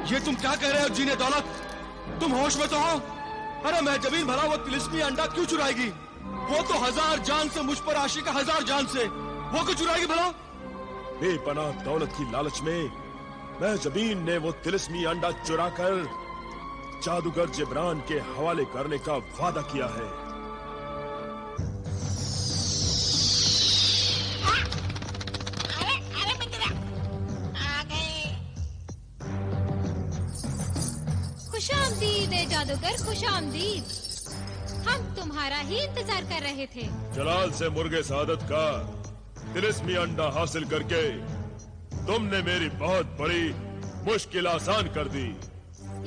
ये तुम क्या कह रहे हो जीने दौलत? तुम होश में तो हो? अरे मैं जमीन भला वो तिलिस्मी अंडा क्यों चुराएगी? वो तो 1000 जान से मुझ पर आशिक 1000 जान से, वो क्यों चुराएगी भला? बेपनाह दौलत की लालच में मैं जमीन ने वो तिलिस्मी अंडा चुराकर जादूगर जिब्रान के हवाले करने का वादा किया है। खुशामदीद जादूगर, खुशामदीद। हम तुम्हारा ही इंतजार कर रहे थे। जलाल से मुर्गे सादत का तिलिस्मी अंडा हासिल करके तुमने मेरी बहुत बड़ी मुश्किल आसान कर दी।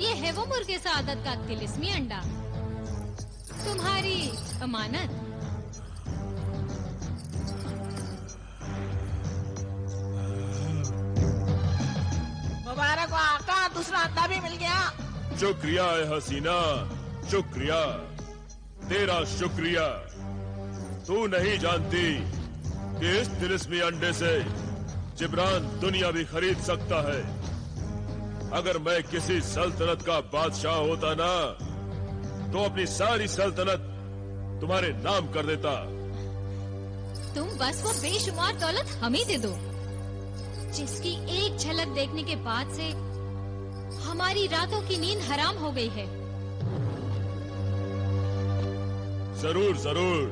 ये है वो मुर्गे सादत का तिलिस्मी अंडा, तुम्हारी अमानत। मुबारक हो आका, दूसरा अंडा भी मिल गया। शुक्रिया है हसीना, शुक्रिया, तेरा शुक्रिया। तू नहीं जानती कि इस तिलिस्मी अंडे से जिब्रान दुनिया भी खरीद सकता है। अगर मैं किसी सल्तनत का बादशाह होता ना, तो अपनी सारी सल्तनत तुम्हारे नाम कर देता। तुम बस वो बेशुमार दौलत हमें दे दो, जिसकी एक झलक देखने के बाद से हमारी रातों की नींद हराम हो गई है। जरूर जरूर,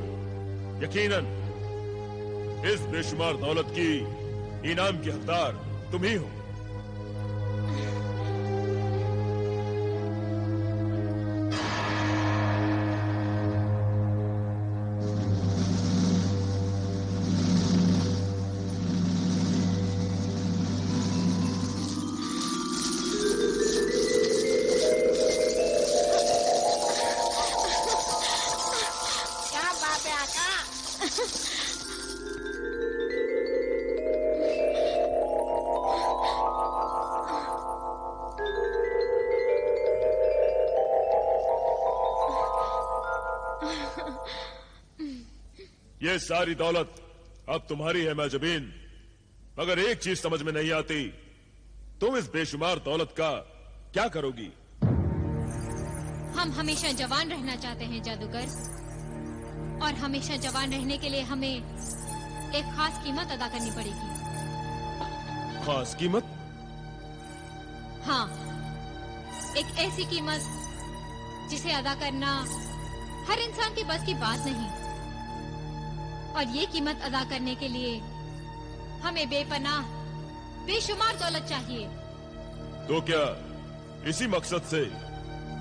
यकीनन इस बेशुमार दौलत की इनाम की हकदार तुम ही हो। ये सारी दौलत अब तुम्हारी है मैजबीन, मगर एक चीज समझ में नहीं आती, तुम इस बेशुमार दौलत का क्या करोगी? हम हमेशा जवान रहना चाहते हैं जादूगर, और हमेशा जवान रहने के लिए हमें एक खास कीमत अदा करनी पड़ेगी। खास कीमत? हाँ, एक ऐसी कीमत जिसे अदा करना हर इंसान के बस की बात नहीं। और ये कीमत अदा करने के लिए हमें बेपनाह बेशुमार दौलत चाहिए। तो क्या इसी मकसद से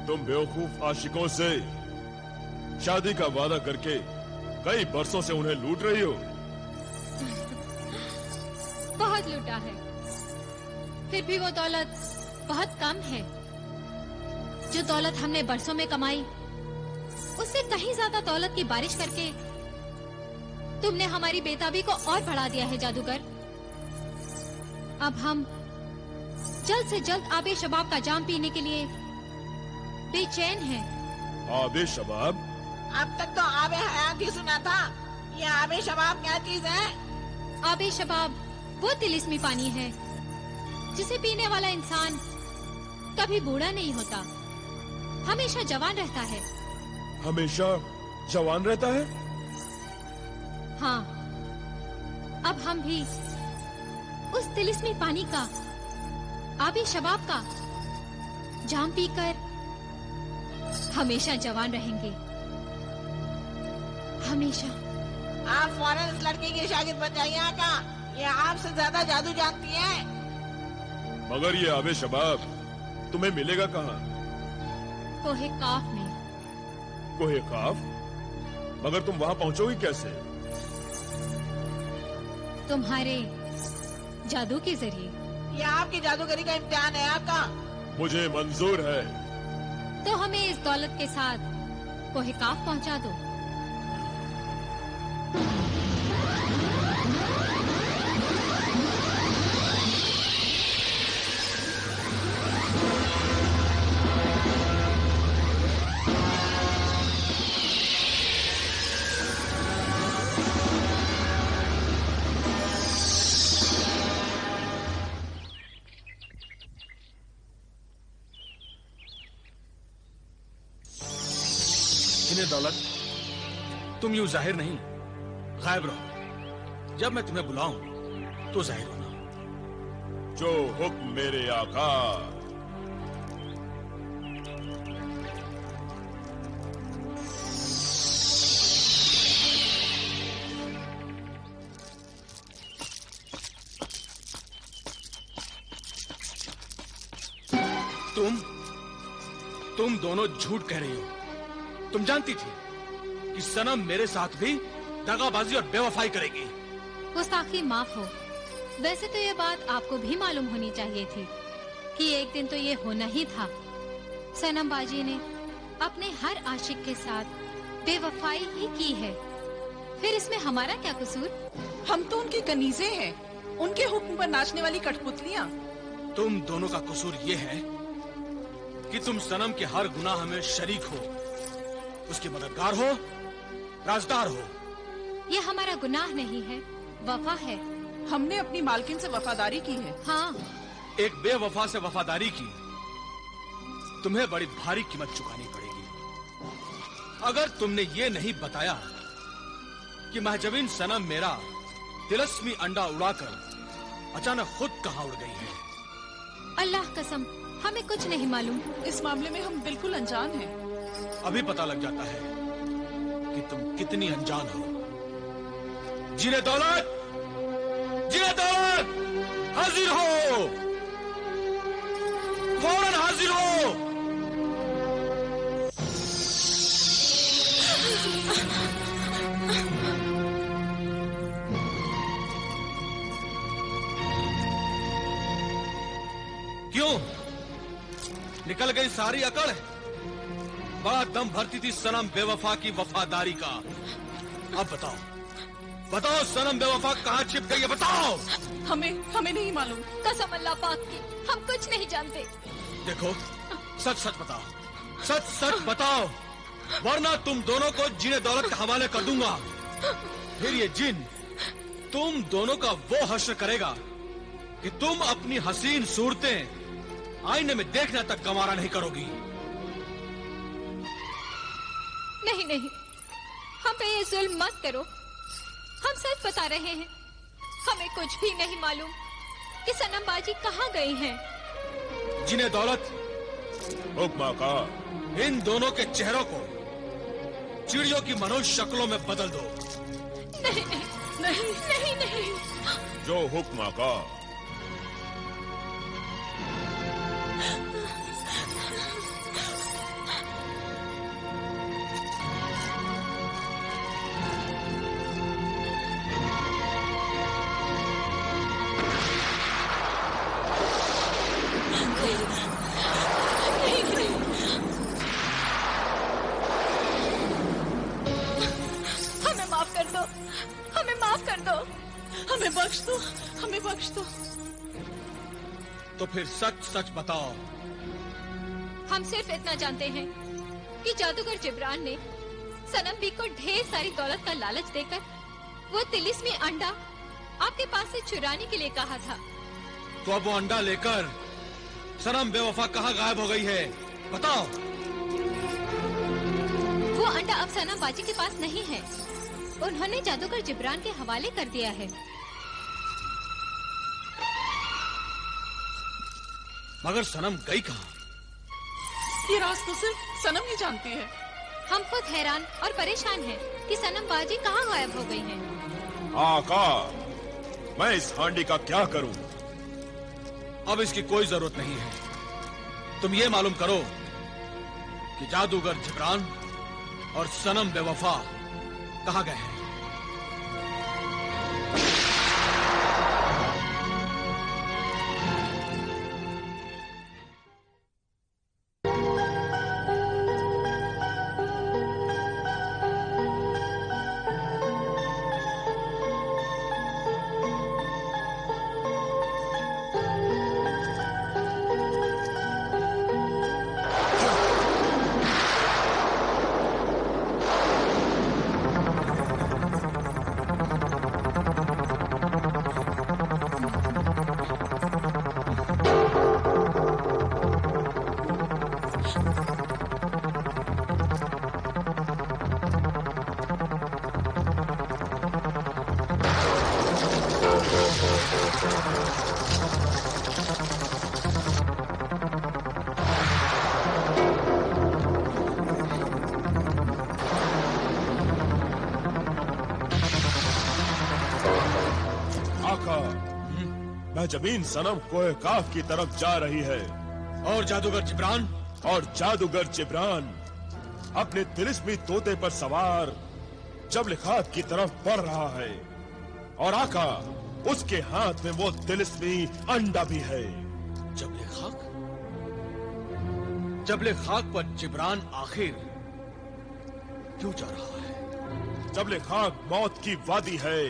तुम बेवकूफ आशिकों से शादी का वादा करके कई बरसों से उन्हें लूट रही हो? बहुत लूटा है, फिर भी वो दौलत बहुत कम है। जो दौलत हमने बरसों में कमाई, उससे कहीं ज्यादा दौलत की बारिश करके तुमने हमारी बेताबी को और बढ़ा दिया है जादूगर। अब हम जल्द से जल्द आबे शबाब का जाम पीने के लिए बेचैन हैं। आबे शबाब? अब तक तो आबे हयात ही सुना था, ये आबे शबाब क्या चीज है? आबे शबाब वो तिलिस्मी पानी है जिसे पीने वाला इंसान कभी बूढ़ा नहीं होता, हमेशा जवान रहता है। हमेशा जवान रहता है? हाँ, अब हम भी उस तिलिस्मी पानी का, आबे शबाब का जाम पीकर हमेशा जवान रहेंगे, हमेशा। आप फौरन इस लड़की की शागिर्द बन जाइए आका, ये आपसे ज्यादा जादू जानती है। मगर ये आबे शबाब तुम्हें मिलेगा कहाँ? कोहे काफ में। कोहे काफ? मगर तुम वहाँ पहुँचोगी कैसे? तुम्हारे जादू के जरिए। ये आपकी जादूगरी का इम्तिहान है आका। मुझे मंजूर है। तो हमें इस दौलत के साथ कोहे काफ पहुँचा दो। जिन्हें दौलत, तुम यूं जाहिर नहीं, गायब रहो। जब मैं तुम्हें बुलाऊं तो जाहिर होना। जो हुक्म मेरे आका। तुम दोनों झूठ कह रही हो। तुम जानती थी कि सनम मेरे साथ भी दगाबाजी और बेवफाई करेगी। गुस्ताखी माफ हो। वैसे तो ये बात आपको भी मालूम होनी चाहिए थी कि एक दिन तो ये होना ही था। सनम बाजी ने अपने हर आशिक के साथ बेवफाई ही की है। फिर इसमें हमारा क्या कसूर? हम तो उनकी कनीजे हैं, उनके हुक्म पर नाचने वाली कठपुतलियां। तुम दोनों का कसूर ये है कि तुम सनम के हर गुनाह में शरीक हो, उसकी मददगार हो, राजदार हो। ये हमारा गुनाह नहीं है, वफा है। हमने अपनी मालकिन से वफादारी की है। हाँ, एक बेवफा से वफादारी की तुम्हें बड़ी भारी कीमत चुकानी पड़ेगी। अगर तुमने ये नहीं बताया कि महजबीन सनम मेरा तिलस्मी अंडा उड़ाकर अचानक खुद कहाँ उड़ गई है। अल्लाह कसम, हमें कुछ नहीं मालूम। इस मामले में हम बिल्कुल अनजान हैं। अभी पता लग जाता है कि तुम कितनी अनजान हो। जिन्हें दौलत, जिन्हें दौलत, हाजिर हो, फौरन हाजिर हो। क्यों निकल गई सारी अकड़? बड़ा दम भरती थी सनम बेवफा की वफादारी का। अब बताओ, बताओ सनम बेवफा कहाँ छिप गई है? बताओ। हमें नहीं मालूम। कसम अल्लाह पाक की, हम कुछ नहीं जानते। देखो, सच सच बताओ, सच सच बताओ, वरना तुम दोनों को जिन्हें दौलत के हवाले कर दूंगा। फिर ये जिन तुम दोनों का वो हश्र करेगा कि तुम अपनी हसीन सूरतें आईने में देखने तक गंवारा नहीं करोगी। नहीं नहीं, हम पे ये जुल्म मत करो। हम सच बता रहे हैं, हमें कुछ भी नहीं मालूम कि सनम बाजी कहाँ गई हैं। जिन्हें दौलत, हुक्म का इन दोनों के चेहरों को चिड़ियों की मनुष्य शक्लों में बदल दो। नहीं नहीं नहीं नहीं नहीं। जो हुक्म का। हमें माफ कर दो, हमें माफ कर दो, हमें बख्श दो, हमें बख्श दो। तो फिर सच सच बताओ। हम सिर्फ इतना जानते हैं कि जादूगर जिब्रान ने सनम बी को ढेर सारी दौलत का लालच देकर वो तिलिस्मी अंडा आपके पास से चुराने के लिए कहा था। तो अब वो अंडा लेकर सनम बेवफा कहाँ गायब हो गई है? बताओ। वो अंडा अब सनम बाजी के पास नहीं है, उन्होंने जादूगर जिब्रान के हवाले कर दिया है। मगर सनम गई कहाँ? ये राज तो सिर्फ सनम ही जानती है। हम खुद हैरान और परेशान हैं कि सनम बाजी कहाँ गायब हो गई हैं। आका, मैं इस हांडी का क्या करूं? अब इसकी कोई जरूरत नहीं है। तुम ये मालूम करो कि जादूगर जिब्रान और सनम बेवफा कहाँ गए हैं। जमीन सनम कोहे काफ की तरफ जा रही है। और जादूगर जिब्रान? और जादूगर जिब्रान अपने तिलिस्मी तोते पर सवार जबल खाक की तरफ बढ़ रहा है। और आका, उसके हाथ में वो तिलिस्मी अंडा भी है। जबले खाक? जबले खाक पर जिब्रान आखिर क्यों जा रहा है? जबले खाक मौत की वादी है।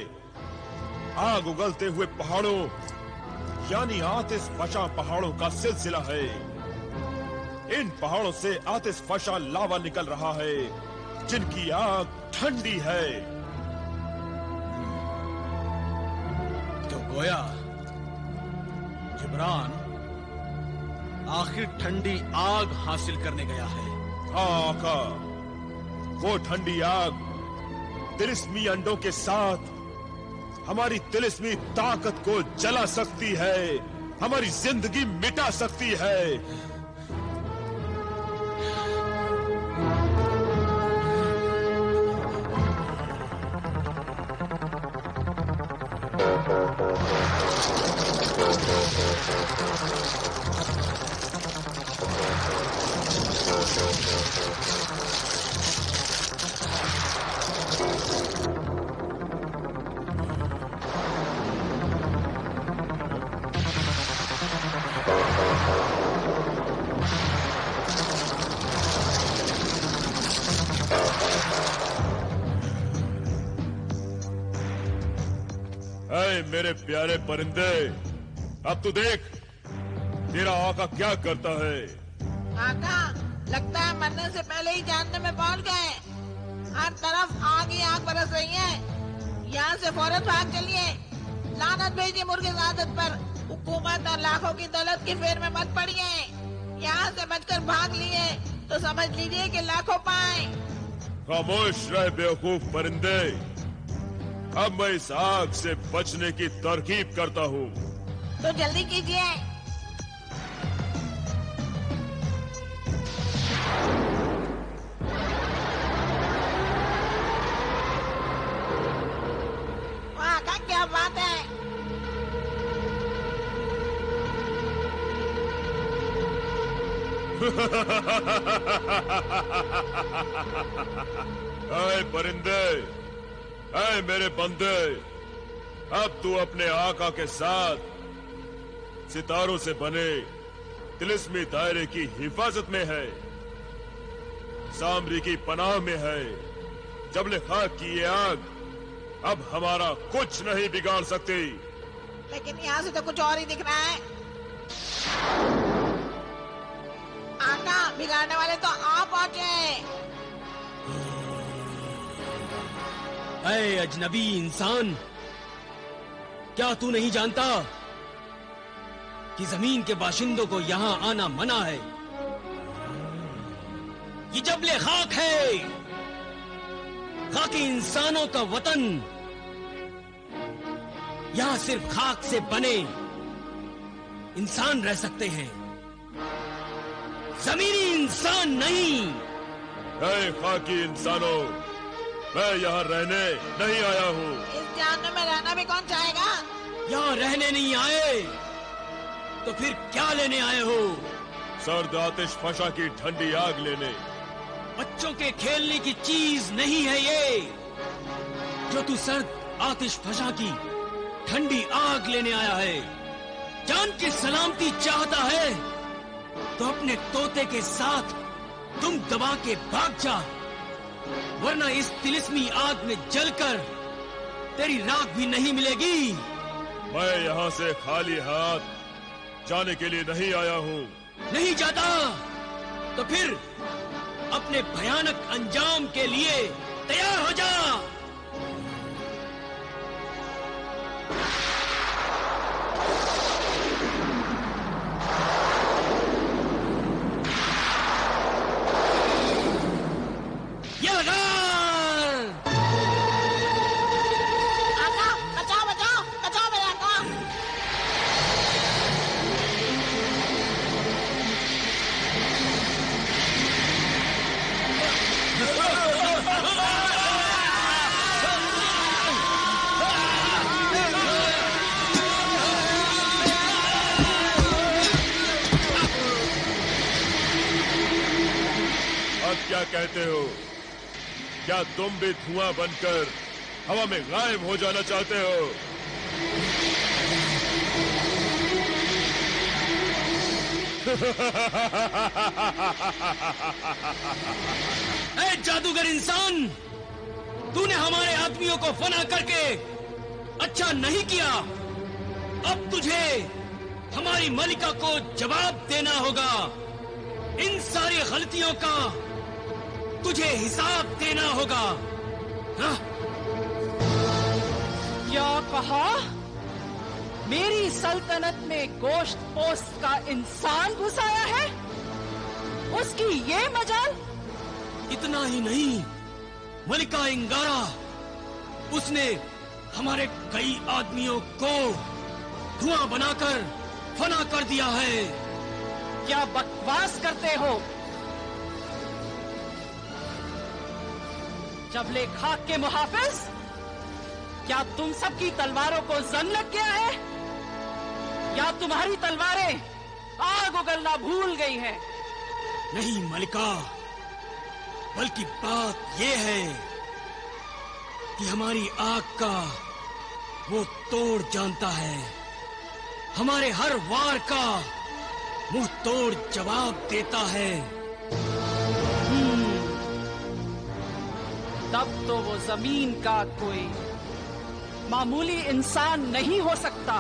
आग उगलते हुए पहाड़ों यानी आतिश फशा पहाड़ों का सिलसिला है। इन पहाड़ों से आतिश फशा लावा निकल रहा है जिनकी आग ठंडी है। तो गोया जिब्रान आखिर ठंडी आग हासिल करने गया है। हाँ आका, वो ठंडी आग तिलिस्मी अंडों के साथ हमारी तिलिस्मी ताकत को जला सकती है, हमारी जिंदगी मिटा सकती है। मेरे प्यारे परिंदे, अब तू देख तेरा आका क्या करता है। आका, लगता है मरने से पहले ही जानने में पहुंच गए। हर तरफ आग ही आग बरस रही है। यहाँ से फौरन भाग चलिए। लानत भेजिए मुर्गे आदत पर। हुकूमत और लाखों की दौलत की फेर में मत पड़िए। यहाँ से बचकर भाग लिए तो समझ लीजिए कि लाखों पाए। खामोश रह बेवकूफ परिंदे। अब मैं इस आग से बचने की तरकीब करता हूँ। तो जल्दी कीजिए। वाह का क्या बात है। ऐ परिंदे, ऐ मेरे बंदे, अब तू अपने आका के साथ सितारों से बने तिलिस्मी दायरे की हिफाजत में है, सामरी की पनाह में है। जबले खाक की ये आग अब हमारा कुछ नहीं बिगाड़ सकती। लेकिन यहाँ से तो कुछ और ही दिख रहा है। आका, बिगाड़ने वाले तो आप पहुंचे। ऐ अजनबी इंसान, क्या तू नहीं जानता कि जमीन के बाशिंदों को यहाँ आना मना है? ये जबले खाक है, खाकी इंसानों का वतन। यहाँ सिर्फ खाक से बने इंसान रह सकते हैं, जमीनी इंसान नहीं। ऐ खाकी इंसानों, मैं यहाँ रहने नहीं आया हूँ। इस जहन्नुम में रहना भी कौन चाहेगा? यहाँ रहने नहीं आए तो फिर क्या लेने आए हो? सर्द आतिश फशा की ठंडी आग लेने। बच्चों के खेलने की चीज नहीं है ये, जो तू सर्द आतिश फशा की ठंडी आग लेने आया है। जान की सलामती चाहता है तो अपने तोते के साथ तुम दबा के भाग जा, वरना इस तिलिस्मी आग में जलकर तेरी राख भी नहीं मिलेगी। मैं यहाँ से खाली हाथ जाने के लिए नहीं आया हूँ। नहीं जाता तो फिर अपने भयानक अंजाम के लिए तैयार हो जा। ये लगा। आका, बचाओ बचाओ बचाओ मेरे आका। क्या कहते हो? क्या तुम भी धुआं बनकर हवा में गायब हो जाना चाहते हो? ऐ जादूगर इंसान, तूने हमारे आदमियों को फना करके अच्छा नहीं किया। अब तुझे हमारी मलिका को जवाब देना होगा। इन सारी गलतियों का तुझे हिसाब देना होगा। हाँ? क्या कहा? मेरी सल्तनत में गोश्त पोस्ट का इंसान घुस आया है? उसकी ये मजाल? इतना ही नहीं, मलिका इंगारा, उसने हमारे कई आदमियों को धुआं बनाकर फना कर दिया है। क्या बकवास करते हो? जबले खाक के मुहाफिज, क्या तुम सबकी तलवारों को जंग लग गया है? या तुम्हारी तलवारें आग उगलना भूल गई हैं? नहीं मलिका, बल्कि बात यह है कि हमारी आग का वो तोड़ जानता है। हमारे हर वार का मुंह तोड़ जवाब देता है। तब तो वो जमीन का कोई मामूली इंसान नहीं हो सकता।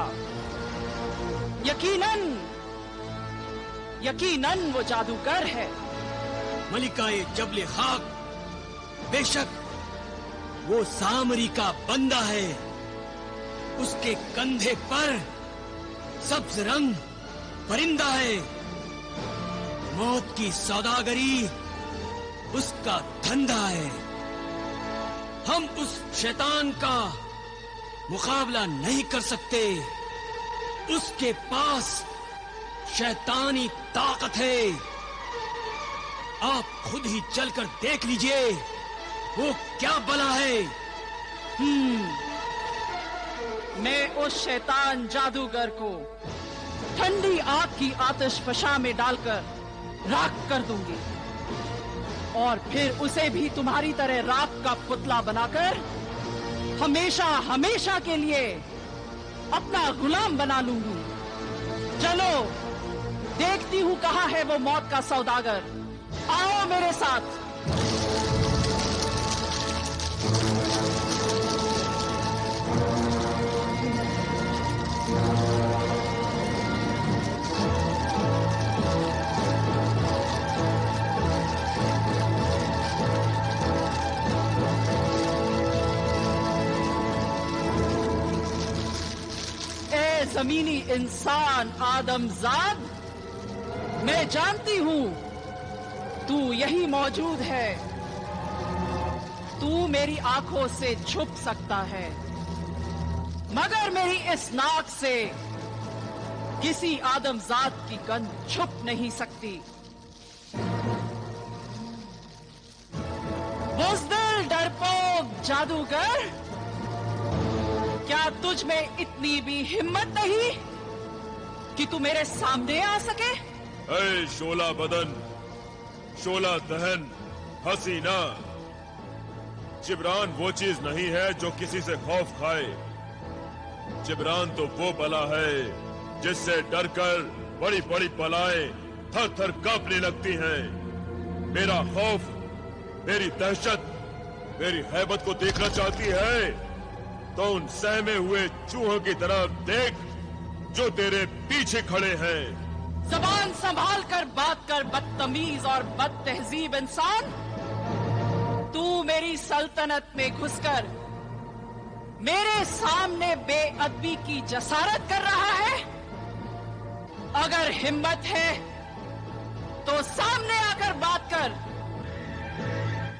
यकीनन वो जादूगर है। मलिका ये जबले खाक बेशक वो सामरी का बंदा है। उसके कंधे पर सब्ज रंग परिंदा है। मौत की सौदागरी उसका धंधा है। हम उस शैतान का मुकाबला नहीं कर सकते। उसके पास शैतानी ताकत है। आप खुद ही चलकर देख लीजिए वो क्या बला है। मैं उस शैतान जादूगर को ठंडी आग की आतिशफशा में डालकर राख कर दूंगी और फिर उसे भी तुम्हारी तरह राख का पुतला बनाकर हमेशा हमेशा के लिए अपना गुलाम बना लूंगी। चलो देखती हूँ कहाँ है वो मौत का सौदागर। आओ मेरे साथ। जमीनी इंसान आदमजाद, मैं जानती हूँ तू यही मौजूद है। तू मेरी आंखों से छुप सकता है, मगर मेरी इस नाक से किसी आदमजाद की गंध छुप नहीं सकती। बुज़दिल डरपोक जादूगर, क्या तुझ में इतनी भी हिम्मत नहीं कि तू मेरे सामने आ सके? ऐ शोला बदन, शोला दहन हसीना, जिब्रान वो चीज नहीं है जो किसी से खौफ खाए। जिब्रान तो वो बला है जिससे डरकर बड़ी बड़ी बलाएं थर थर कांपने लगती हैं। मेरा खौफ, मेरी दहशत, मेरी हैबत को देखना चाहती है तो उन सहमे हुए चूहों की तरफ देख जो तेरे पीछे खड़े हैं। ज़बान संभाल कर बात कर बदतमीज और बदतहजीब इंसान। तू मेरी सल्तनत में घुसकर मेरे सामने बेअदबी की जसारत कर रहा है। अगर हिम्मत है तो सामने आकर बात कर।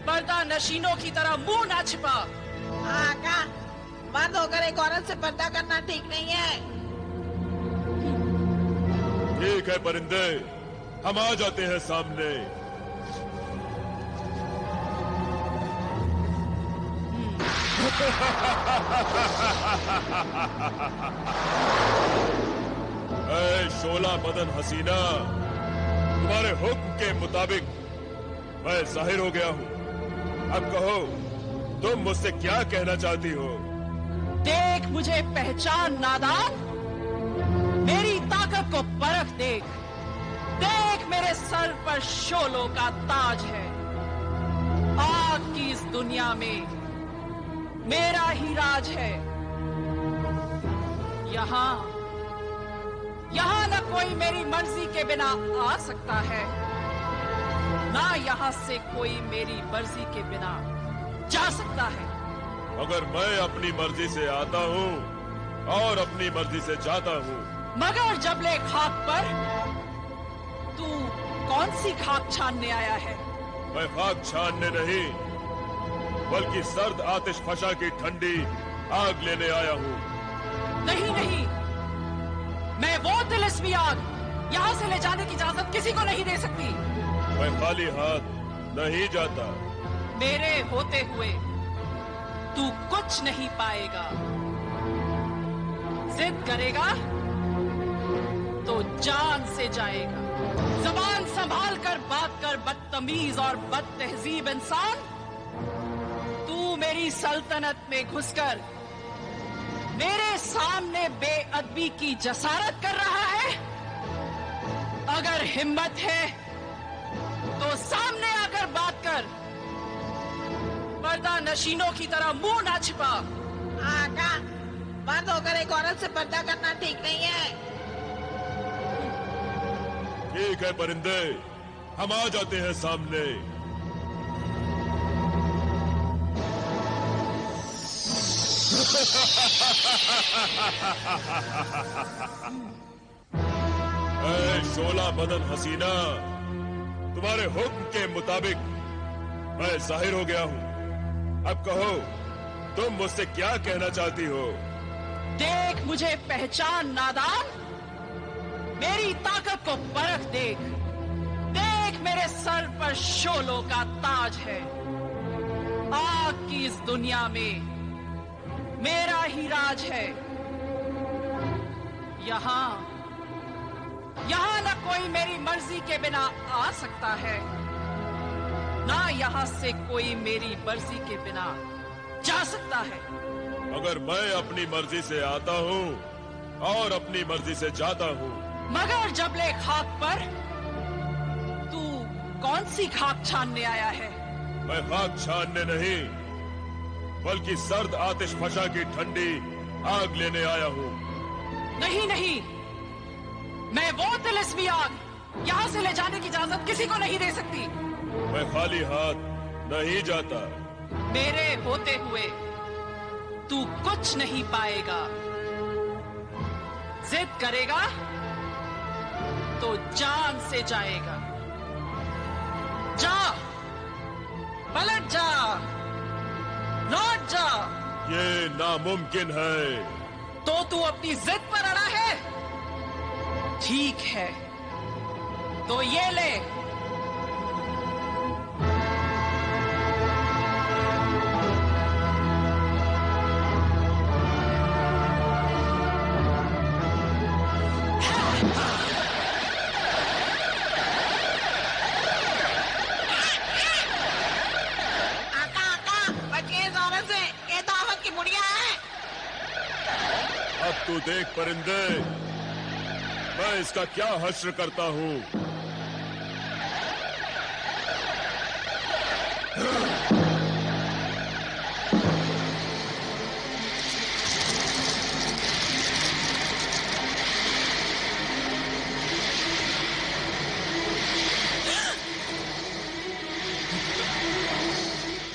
पर्दा नशीनों की तरह मुंह ना छिपा। आका, मर्द होकर एक औरत से पर्दा करना ठीक नहीं है। ठीक है परिंदे, हम आ जाते हैं सामने। ऐ शोला बदन हसीना, तुम्हारे हुक्म के मुताबिक मैं जाहिर हो गया हूँ। अब कहो, तुम मुझसे क्या कहना चाहती हो? देख मुझे पहचान नादान, मेरी ताकत को परख देख। देख मेरे सर पर शोलों का ताज है। आग की इस दुनिया में मेरा ही राज है। यहाँ न कोई मेरी मर्जी के बिना आ सकता है, ना यहाँ से कोई मेरी मर्जी के बिना जा सकता है। अगर मैं अपनी मर्जी से आता हूँ और अपनी मर्जी से जाता हूँ, मगर जबले खाक पर तू कौन सी खाक छानने आया है? मैं खाक छानने नहीं, बल्कि सर्द आतिश फशा की ठंडी आग लेने आया हूँ। नहीं नहीं, मैं वो तिलिस्मी आग यहाँ से ले जाने की इजाजत किसी को नहीं दे सकती। मैं खाली हाथ नहीं जाता। मेरे होते हुए तू कुछ नहीं पाएगा। जिद करेगा तो जान से जाएगा। जबान संभाल कर बात कर बदतमीज और बदतहजीब इंसान। तू मेरी सल्तनत में घुसकर मेरे सामने बेअदबी की जसारत कर रहा है। अगर हिम्मत है तो सामने आकर बात कर। पर्दा नशीनों की तरह मुंह ना छिपा। आका, मर्द होकर एक औरत से पर्दा करना ठीक नहीं है। ठीक है परिंदे, हम आ जाते हैं सामने। ऐ शोला बदन हसीना, तुम्हारे हुक्म के मुताबिक मैं जाहिर हो गया हूँ। अब कहो, तुम मुझसे क्या कहना चाहती हो? देख मुझे पहचान नादान, मेरी ताकत को परख देख। देख मेरे सर पर शोलों का ताज है। आग की इस दुनिया में मेरा ही राज है। यहाँ न कोई मेरी मर्जी के बिना आ सकता है, ना यहाँ से कोई मेरी मर्जी के बिना जा सकता है। अगर मैं अपनी मर्जी से आता हूँ और अपनी मर्जी से जाता हूँ, मगर जबले खाक पर तू कौन सी खाक छानने आया है? मैं खाक छानने नहीं, बल्कि सर्द आतिश फशा की ठंडी आग लेने आया हूँ। नहीं नहीं, मैं वो तिलिस्मी आग यहाँ से ले जाने की इजाजत किसी को नहीं दे सकती। मैं खाली हाथ नहीं जाता। मेरे होते हुए तू कुछ नहीं पाएगा। जिद करेगा तो जान से जाएगा। जा, पलट जा, लौट जा। ये नामुमकिन है। तो तू अपनी जिद पर अड़ा है? ठीक है, तो ये ले। तू देख परिंदे, मैं इसका क्या हश्र करता हूँ।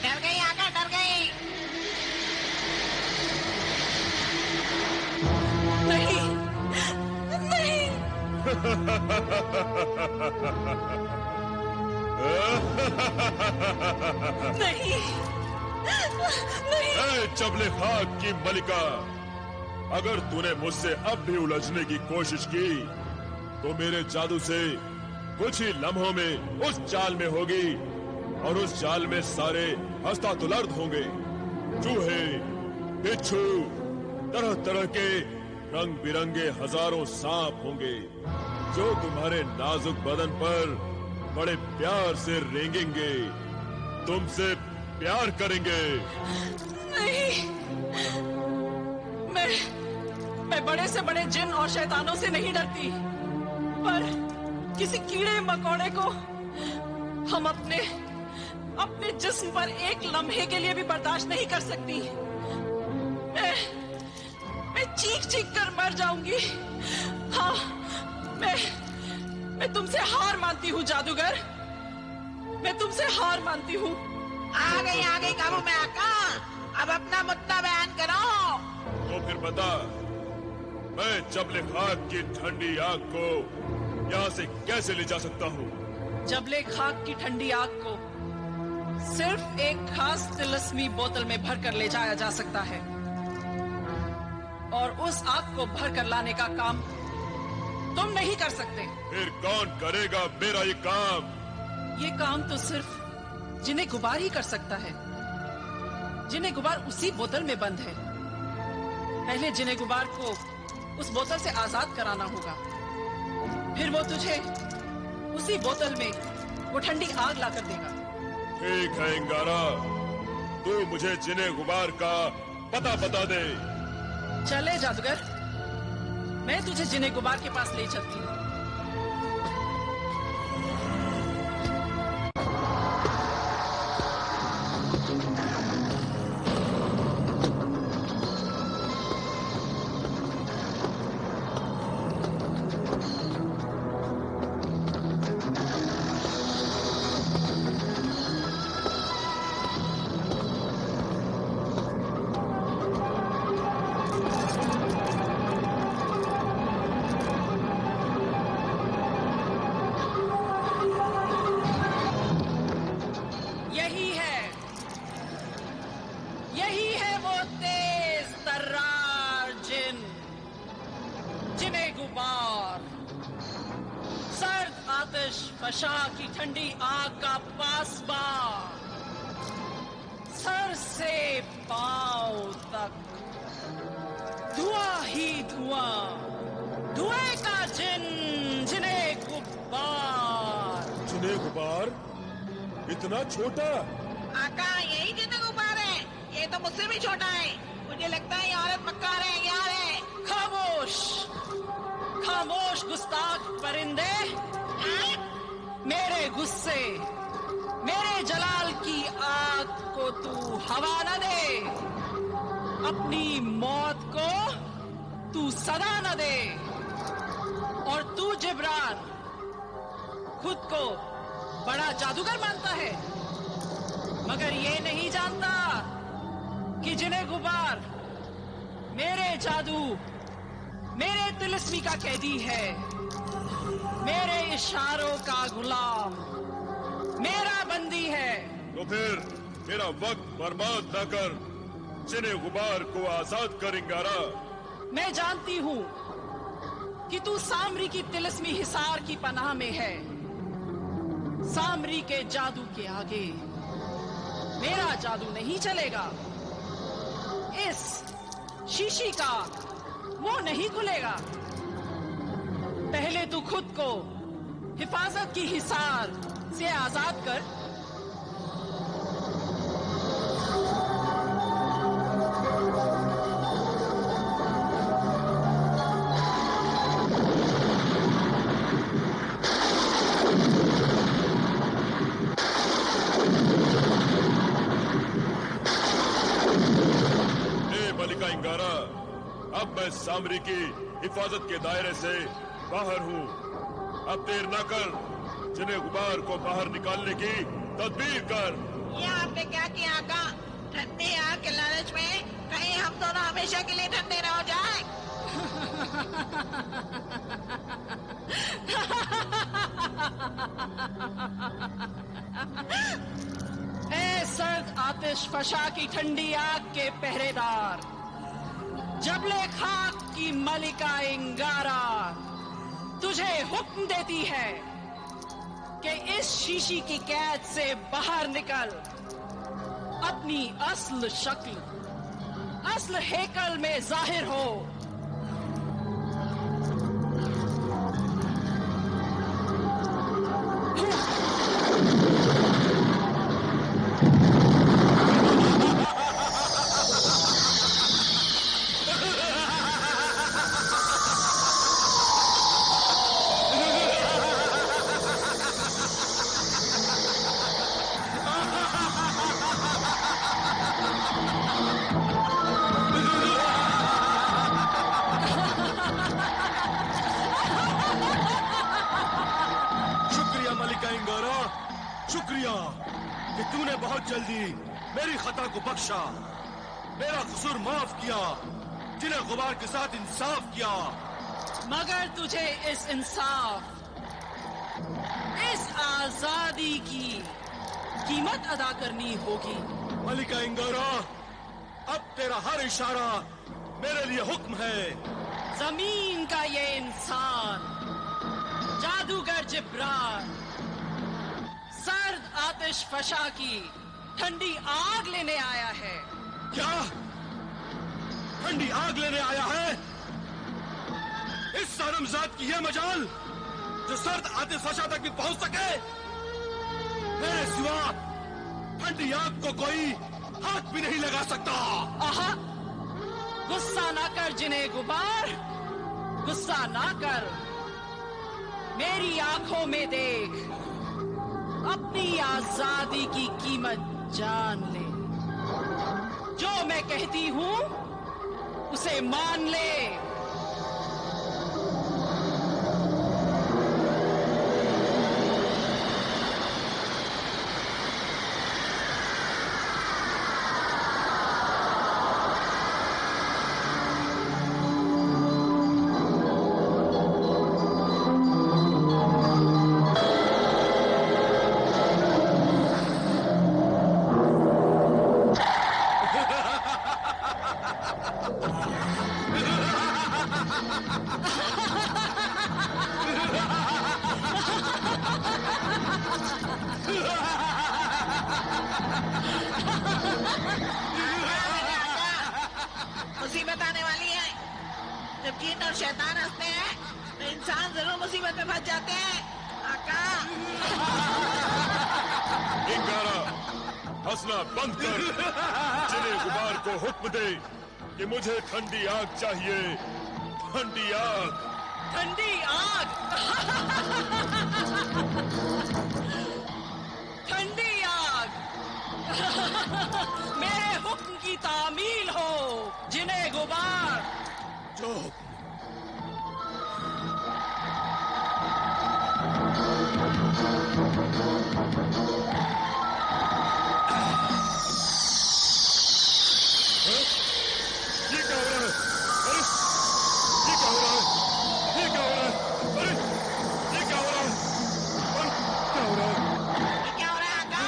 डर गई आका, डर गई। नहीं नहीं। नहीं नहीं। ऐ चबले खाक की मलिका, अगर तूने मुझसे अब भी उलझने की कोशिश की तो मेरे जादू से कुछ ही लम्हों में उस जाल में होगी, और उस जाल में सारे हस्तातुलर्द होंगे। चूहे, बिच्छू, तरह तरह के रंग बिरंगे हजारों सांप होंगे जो तुम्हारे नाजुक बदन पर बड़े प्यार से रेंगेंगे, तुमसे प्यार करेंगे। नहीं, मैं बड़े से बड़े जिन और शैतानों से नहीं डरती, पर किसी कीड़े मकोड़े को हम अपने जिस्म पर एक लम्हे के लिए भी बर्दाश्त नहीं कर सकती। मैं चीख चीख कर मर जाऊंगी। हाँ, मैं तुमसे हार मानती हूँ जादूगर, मैं तुमसे हार मानती हूँ। आ गई काबू में आका, अब अपना मुद्दा बयान करो। तो फिर बता, मैं जबले खाक की ठंडी आग को यहाँ से कैसे ले जा सकता हूँ? जबले खाक की ठंडी आग को सिर्फ एक खास तिलस्मी बोतल में भरकर ले जाया जा सकता है, और उस आग को भरकर लाने का काम तुम नहीं कर सकते। फिर कौन करेगा मेरा ये काम? ये काम तो सिर्फ जिन्हें गुबार ही कर सकता है। जिन्हें गुबार उसी बोतल में बंद है। पहले जिन्हें गुबार को उस बोतल से आजाद कराना होगा, फिर वो तुझे उसी बोतल में वो ठंडी आग लाकर देगा। ठीक है इंगारा, तू मुझे जिन्हें गुबार का पता बता दे। चले जादूगर, मैं तुझे जिन्हें गुबार के पास ले चलती हूँ। फशा की ठंडी आग का पासबा, सर से पांव तक धुआं ही धुआं, धुएं का जिन, जिन्हें गुब्बार। जिन्हें गुब्बार? इतना छोटा? आका, यही जिन्हें गुब्बार है। ये तो मुझसे भी छोटा है। मुझे लगता है ये औरत मक्कार है, यार है। खामोश, खामोश गुस्ताख परिंदे। मेरे गुस्से, मेरे जलाल की आग को तू हवा न दे, अपनी मौत को तू सदा न दे। और तू जिब्रान खुद को बड़ा जादूगर मानता है, मगर ये नहीं जानता कि जिन्हें गुबार मेरे जादू, मेरे तिलिस्मी का कैदी है, मेरे इशारों का गुलाम, मेरा बंदी है। तो फिर मेरा वक्त बर्बाद न कर, जिन्हें गुबार को आजाद कर इंगारा। मैं जानती हूँ कि तू सामरी की तिलिस्मी हिसार की पनाह में है। सामरी के जादू के आगे मेरा जादू नहीं चलेगा। इस शीशी का मुंह नहीं खुलेगा। पहले तू खुद को हिफाजत की हिसार से आजाद कर। मलिका इंगारा, अब मैं सामरी की हिफाजत के दायरे से बाहर हूँ। अब देर न कर, जिन्हें गुबार को बाहर निकालने की तदबीर कर। ये आपने क्या किया आका? ठंडी आग के लालच में कहीं हम दोनों हमेशा के लिए ठंडे न हो जाए। ए सर्द आतिश फशा की ठंडी आग के पहरेदार, जबले खाक की मलिका इंगारा तुझे हुक्म देती है कि इस शीशी की कैद से बाहर निकल, अपनी असल शक्ल, असल हेकल में जाहिर हो। अंगारा, शुक्रिया कि तूने बहुत जल्दी मेरी खता को बख्शा, मेरा कसूर माफ किया, जिन्हें गुबार के साथ इंसाफ किया। मगर तुझे इस इंसाफ, इस आजादी की कीमत अदा करनी होगी। मलिका इंगारा, अब तेरा हर इशारा मेरे लिए हुक्म है। जमीन का ये इंसान, जादूगर जिब्रान, सर्द आतिश फशा की ठंडी आग लेने आया है। क्या ठंडी आग लेने आया है? इस सारमजाद की यह मजाल जो सर्द आतिश फशा तक भी पहुंच सके? मेरे सिवा ठंडी आग को कोई हाथ भी नहीं लगा सकता। आहा, गुस्सा ना कर जिन्हें गुबार, गुस्सा ना कर, मेरी आंखों में देख, अपनी आजादी की कीमत जान ले। जो मैं कहती हूँ उसे मान ले। मुसीबत आने वाली है। जब जिन और शैतान हंसते हैं तो इंसान जरूर मुसीबत में फंस जाते हैं। आका, इंगारा, हंसना बंद कर। जिन्हें गुबार को हुक्म दे कि मुझे ठंडी आग चाहिए, ठंडी आग। ठंडी आग, ठंडी आग मेरे हुक्म की तामील हो, जिन्हें गुबार। जो ये क्या हो रहा है? अरे ये क्या हो रहा है? ये क्या हो रहा है? अरे ये क्या हो रहा है? अरे क्या हो रहा है? ये क्या हो रहा है आका?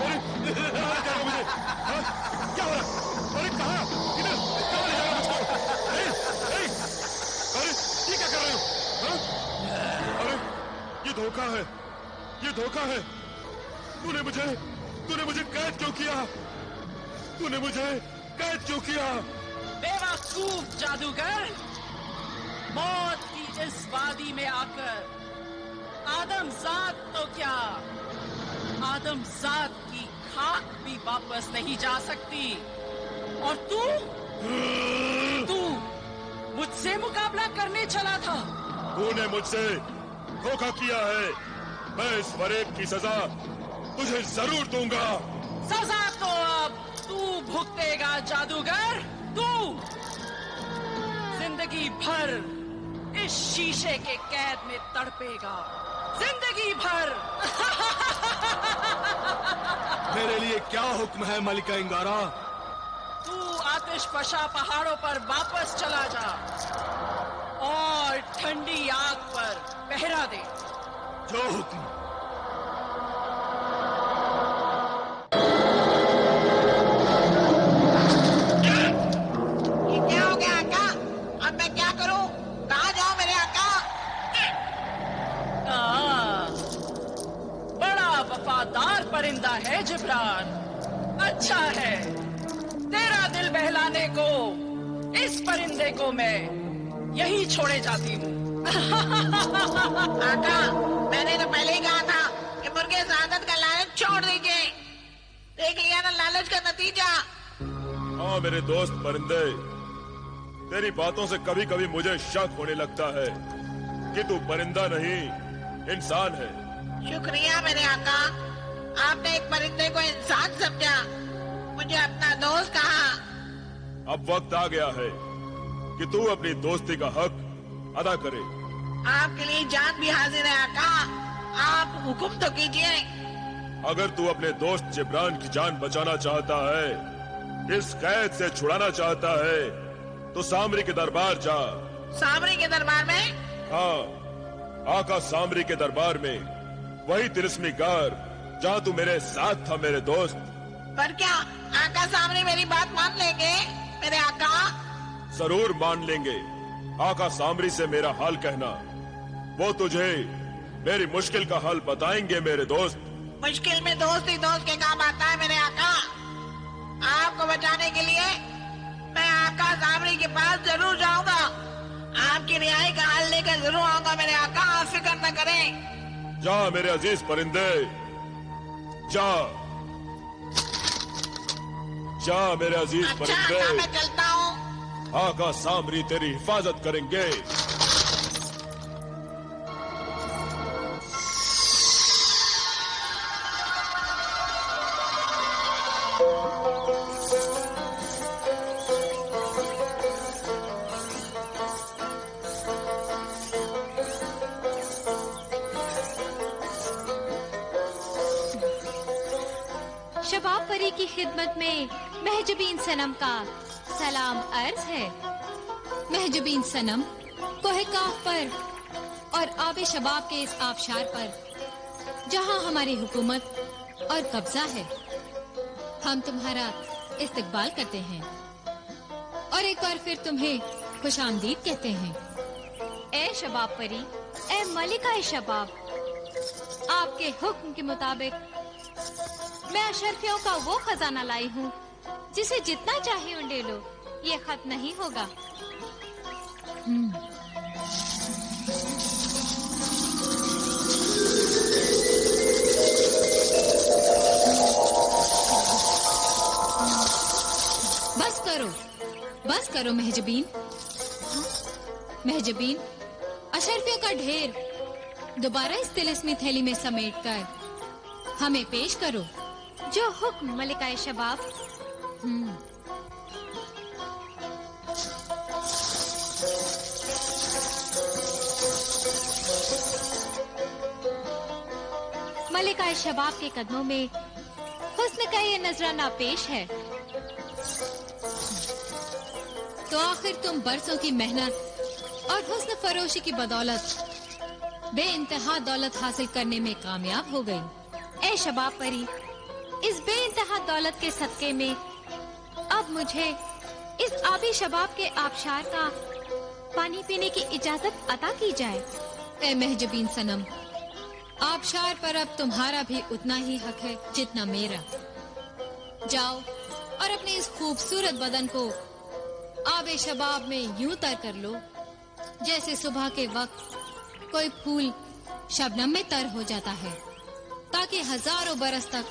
अरे कहाँ ले जा रहा मुझे? हाँ? क्या हो रहा है? अरे कहाँ? किधर? कहाँ ले जा रहा मुझको? अरे अरे ये क्या कर रहे हो? हाँ? अरे ये धोखा है, ये धोखा है। तूने मुझे कैद क्यों किया? तूने मुझे कैद क्यों किया? बेवकूफ जादूगर, मौत की इस वादी में आकर आदमजात तो क्या, आदमजात की खाक भी वापस नहीं जा सकती। और तू मुझसे मुकाबला करने चला था। तूने मुझसे धोखा किया है। मैं इस फरेब की सजा तुझे जरूर दूंगा। सजा तो अब तू भुगतेगा जादूगर। तू जिंदगी भर इस शीशे के कैद में तड़पेगा, जिंदगी भर। मेरे लिए क्या हुक्म है मलिका इंगारा? तू आतिश फशा पहाड़ों पर वापस चला जा और ठंडी आग पर पहरा दे। जो हुक्म। ये क्या हो गया आका? अब मैं क्या करूं? कहाँ जाऊं मेरे आका? बड़ा वफादार परिंदा है जिब्रान। अच्छा है, तेरा दिल बहलाने को इस परिंदे को मैं यही छोड़े जाती हूँ। आका, मैंने तो पहले ही कहा था कि मुर्गे सादत का लालच छोड़ दीजिए। देख लिया ना लालच का नतीजा। हाँ मेरे दोस्त परिंदे, तेरी बातों से कभी कभी मुझे शक होने लगता है कि तू परिंदा नहीं इंसान है। शुक्रिया मेरे आका, आपने एक परिंदे को इंसान समझा, मुझे अपना दोस्त कहा। अब वक्त आ गया है कि तू अपनी दोस्ती का हक अदा करे। आपके लिए जान भी हाजिर है आका। आप हुक्म तो कीजिए। अगर तू अपने दोस्त जिब्रान की जान बचाना चाहता है, इस कैद से छुड़ाना चाहता है, तो सामरी के दरबार जा। सामरी के दरबार में? हाँ, आका सामरी के दरबार में, वही तिलिस्मी गार जहाँ तू मेरे साथ था मेरे दोस्त। पर क्या आका सामरी मेरी बात मान लेंगे मेरे आका? जरूर मान लेंगे। आका सामरी से मेरा हाल कहना, वो तुझे मेरी मुश्किल का हाल बताएंगे मेरे दोस्त। मुश्किल में दोस्त ही दोस्त के काम आता है मेरे आका। आपको बचाने के लिए मैं आका सामरी के पास जरूर जाऊंगा। आपकी रिहाई का हाल लेकर जरूर आऊंगा मेरे आका। आप फिक्र न करें। जा मेरे अजीज परिंदे, जा जा मेरे अजीज अच्छा परिंदे। आका, मैं चलता हूँ। आका सामरी तेरी हिफाजत करेंगे। शबाब परी की खिदमत में महजुबीन सनम का सलाम अर्ज है। महजुबीन सनम कोहे काफ पर और आबे शबाब के इस आबशार पर जहां हमारी हुकूमत और कब्जा है, हम तुम्हारा इस्तकबाल करते हैं और एक बार फिर तुम्हें खुशामदीद कहते हैं। ए शबाब परी, ए मलिका शबाब, आपके हुक्म के मुताबिक मैं अशरफियों का वो खजाना लाई हूँ जिसे जितना चाहे उंडेलो, ये खत्म नहीं होगा। बस करो महजबीन। महजबीन, अशरफियों का ढेर दोबारा इस तिलिस्मी थैली में समेटकर हमें पेश करो। जो हुक्म मलिकाए शबाब। मलिकाए शबाब के कदमों में हुस्न का ये नजराना पेश है। तो आखिर तुम बरसों की मेहनत और हुस्न फरोशी की बदौलत बेइंतहा दौलत हासिल करने में कामयाब हो गई। ए शबाब परी, इस बेइंतहा दौलत के सदके में अब मुझे इस आबी शबाब के आबशार का पानी पीने की इजाजत अता की जाए। ए महजबीन सनम, आबशार पर अब तुम्हारा भी उतना ही हक है जितना मेरा। जाओ और अपने इस खूबसूरत बदन को आबे शबाब में यूं तर कर लो जैसे सुबह के वक्त कोई फूल शबनम में तर हो जाता है, ताकि हजारों बरस तक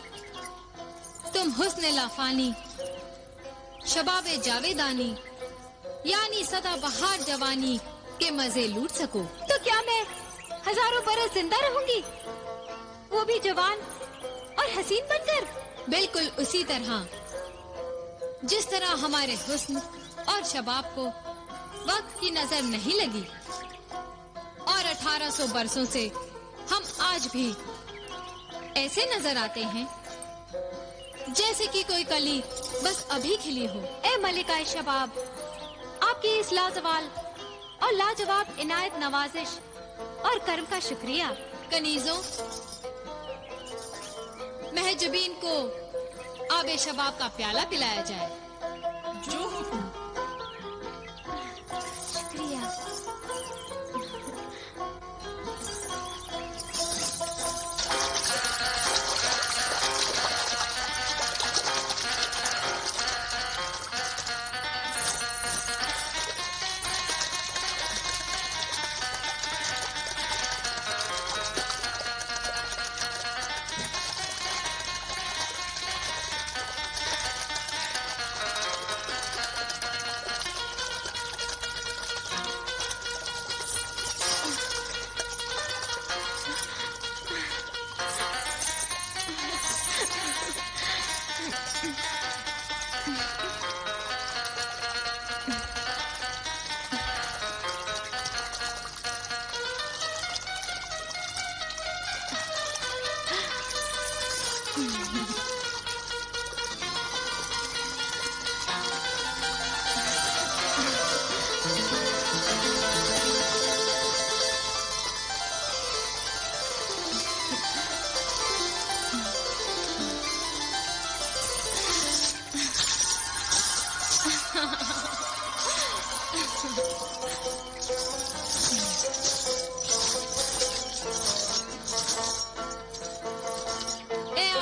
तुम हुस्न लाफानी, शबाबे जावेदानी यानी सदा बहार जवानी के मजे लूट सको। तो क्या मैं हजारों बरस जिंदा रहूंगी, वो भी जवान और हसीन बनकर? बिल्कुल उसी तरह जिस तरह हमारे हुस्न और शबाब को वक्त की नजर नहीं लगी और 1800 बरसों से हम आज भी ऐसे नजर आते हैं जैसे कि कोई कली बस अभी खिली हो। ए मलिकाए शबाब, आपकी इस लाजवाल और लाजवाब इनायत नवाजिश और कर्म का शुक्रिया। कनीजों, महजबीन को आबे शबाब का प्याला पिलाया जाए। जो हुक्म। शुक्रिया।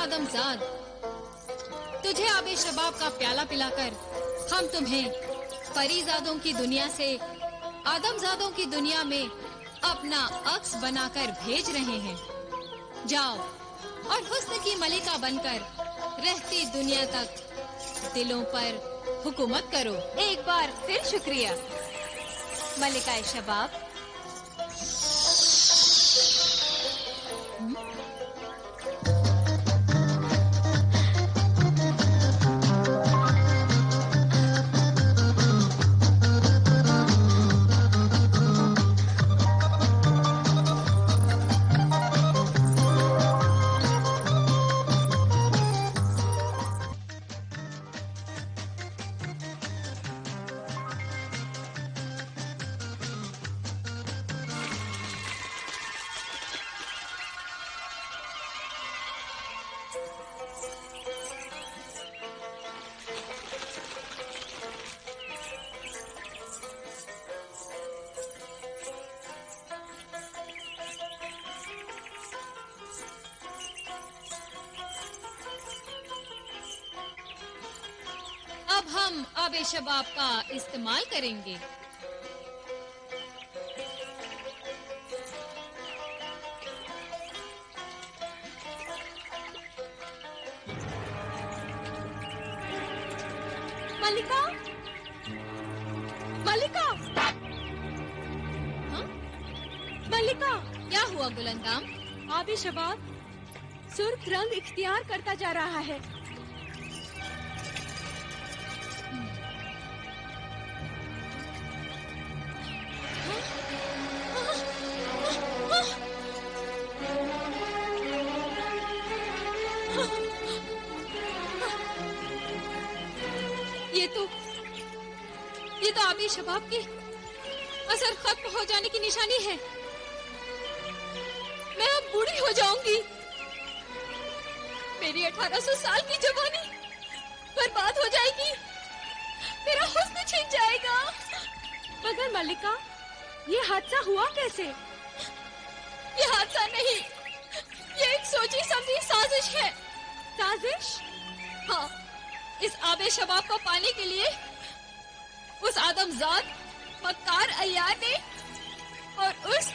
आदमजाद, तुझे आबे शबाब का प्याला पिलाकर हम तुम्हें परीजादों की दुनिया से आदमजादों की दुनिया में अपना अक्स बनाकर भेज रहे हैं। जाओ और हुस्न की मलिका बनकर रहती दुनिया तक दिलों पर हुकूमत करो। एक बार फिर शुक्रिया मलिका शबाब। अब हम आबे शबाब का इस्तेमाल करेंगे। मलिका, मलिका, हाँ? मलिका, क्या हुआ गुलंदाम? आबे शबाब सुर्ख रंग इख्तियार करता जा रहा है। ये तो आबे शबाब के असर खत्म हो जाने की निशानी है। मैं अब बूढ़ी हो जाऊंगी। मेरी 1800 साल की जवानी बर्बाद हो जाएगी। मेरा हुस्न छिन जाएगा। मगर मलिका, ये हादसा हुआ कैसे? ये हादसा नहीं, ये एक सोची समझी साजिश है। साजिश? हाँ, इस आबे शबाब को पाने के लिए उस आदमजाद मक्कार अय्यार ने और उस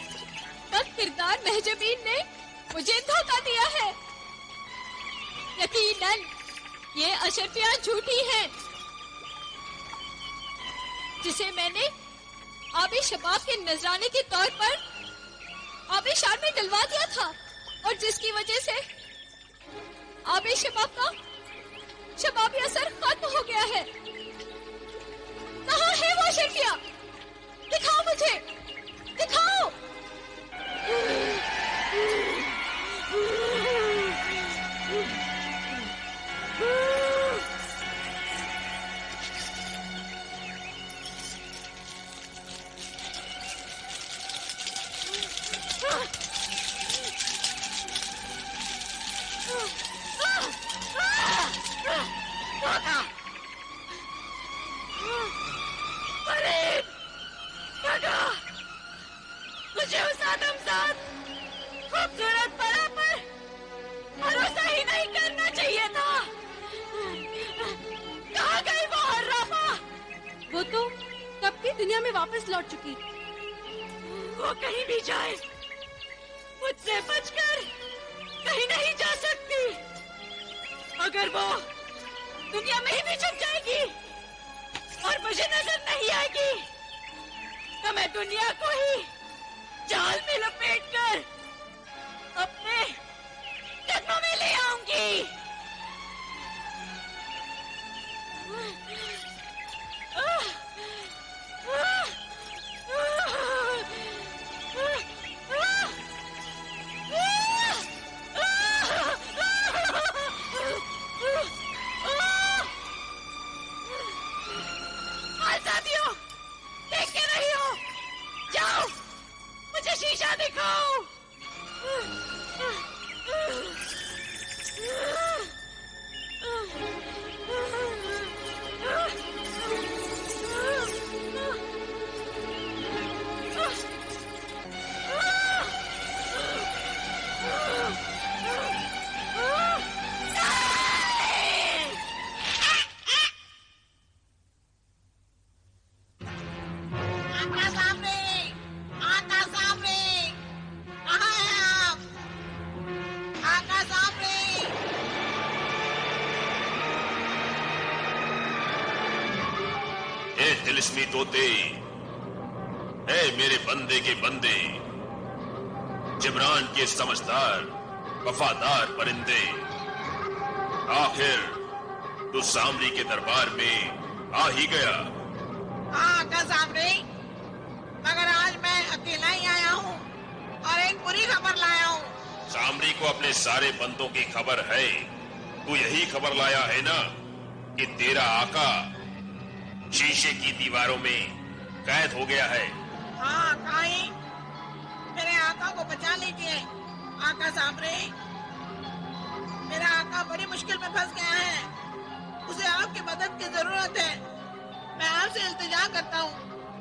बद किरदार महजबीन ने मुझे धोखा दिया है। यकीनन ये अशरफियां झूठी हैं, जिसे मैंने आबे शबाब के नजराने के तौर पर आबेशार में डलवा दिया था और जिसकी वजह से आबे शबाब का शबाबी असर खत्म हो गया है। कहाँ है वो अशरफिया? दिखाओ मुझे, दिखाओ। मुझे उस आदमजाद खूबसूरत परा पर भरोसा ही नहीं करना चाहिए था। कहाँ गई वो हर्राफा? वो तो कब की दुनिया में वापस लौट चुकी। वो कहीं भी जाए, मुझसे बचकर कहीं नहीं जा सकती। अगर वो दुनिया में ही भी छुप जाएगी और मुझे नजर नहीं आएगी, तो मैं दुनिया को ही जाल में लपेटकर अपने कदमों में ले आऊंगी। देख के रही हो, जाओ मुझे शीशा दिखाओ। तिलिस्मी तोते, ऐ मेरे बंदे के बंदे, जिब्रान के समझदार वफादार परिंदे, आखिर तू सामरी के दरबार में आ ही गया। हाँ का सामरी, मगर आज मैं अकेला ही आया हूँ और एक बुरी खबर लाया हूँ। सामरी को अपने सारे बंदों की खबर है। तू यही खबर लाया है ना कि तेरा आका शीशे की दीवारों में कैद हो गया है। हाँ काई, मेरे आका को बचा लीजिए। आका सामरे, मेरा आका बड़ी मुश्किल में फंस गया है, उसे आपकी मदद की जरूरत है। मैं आपसे इल्तिजा करता हूँ,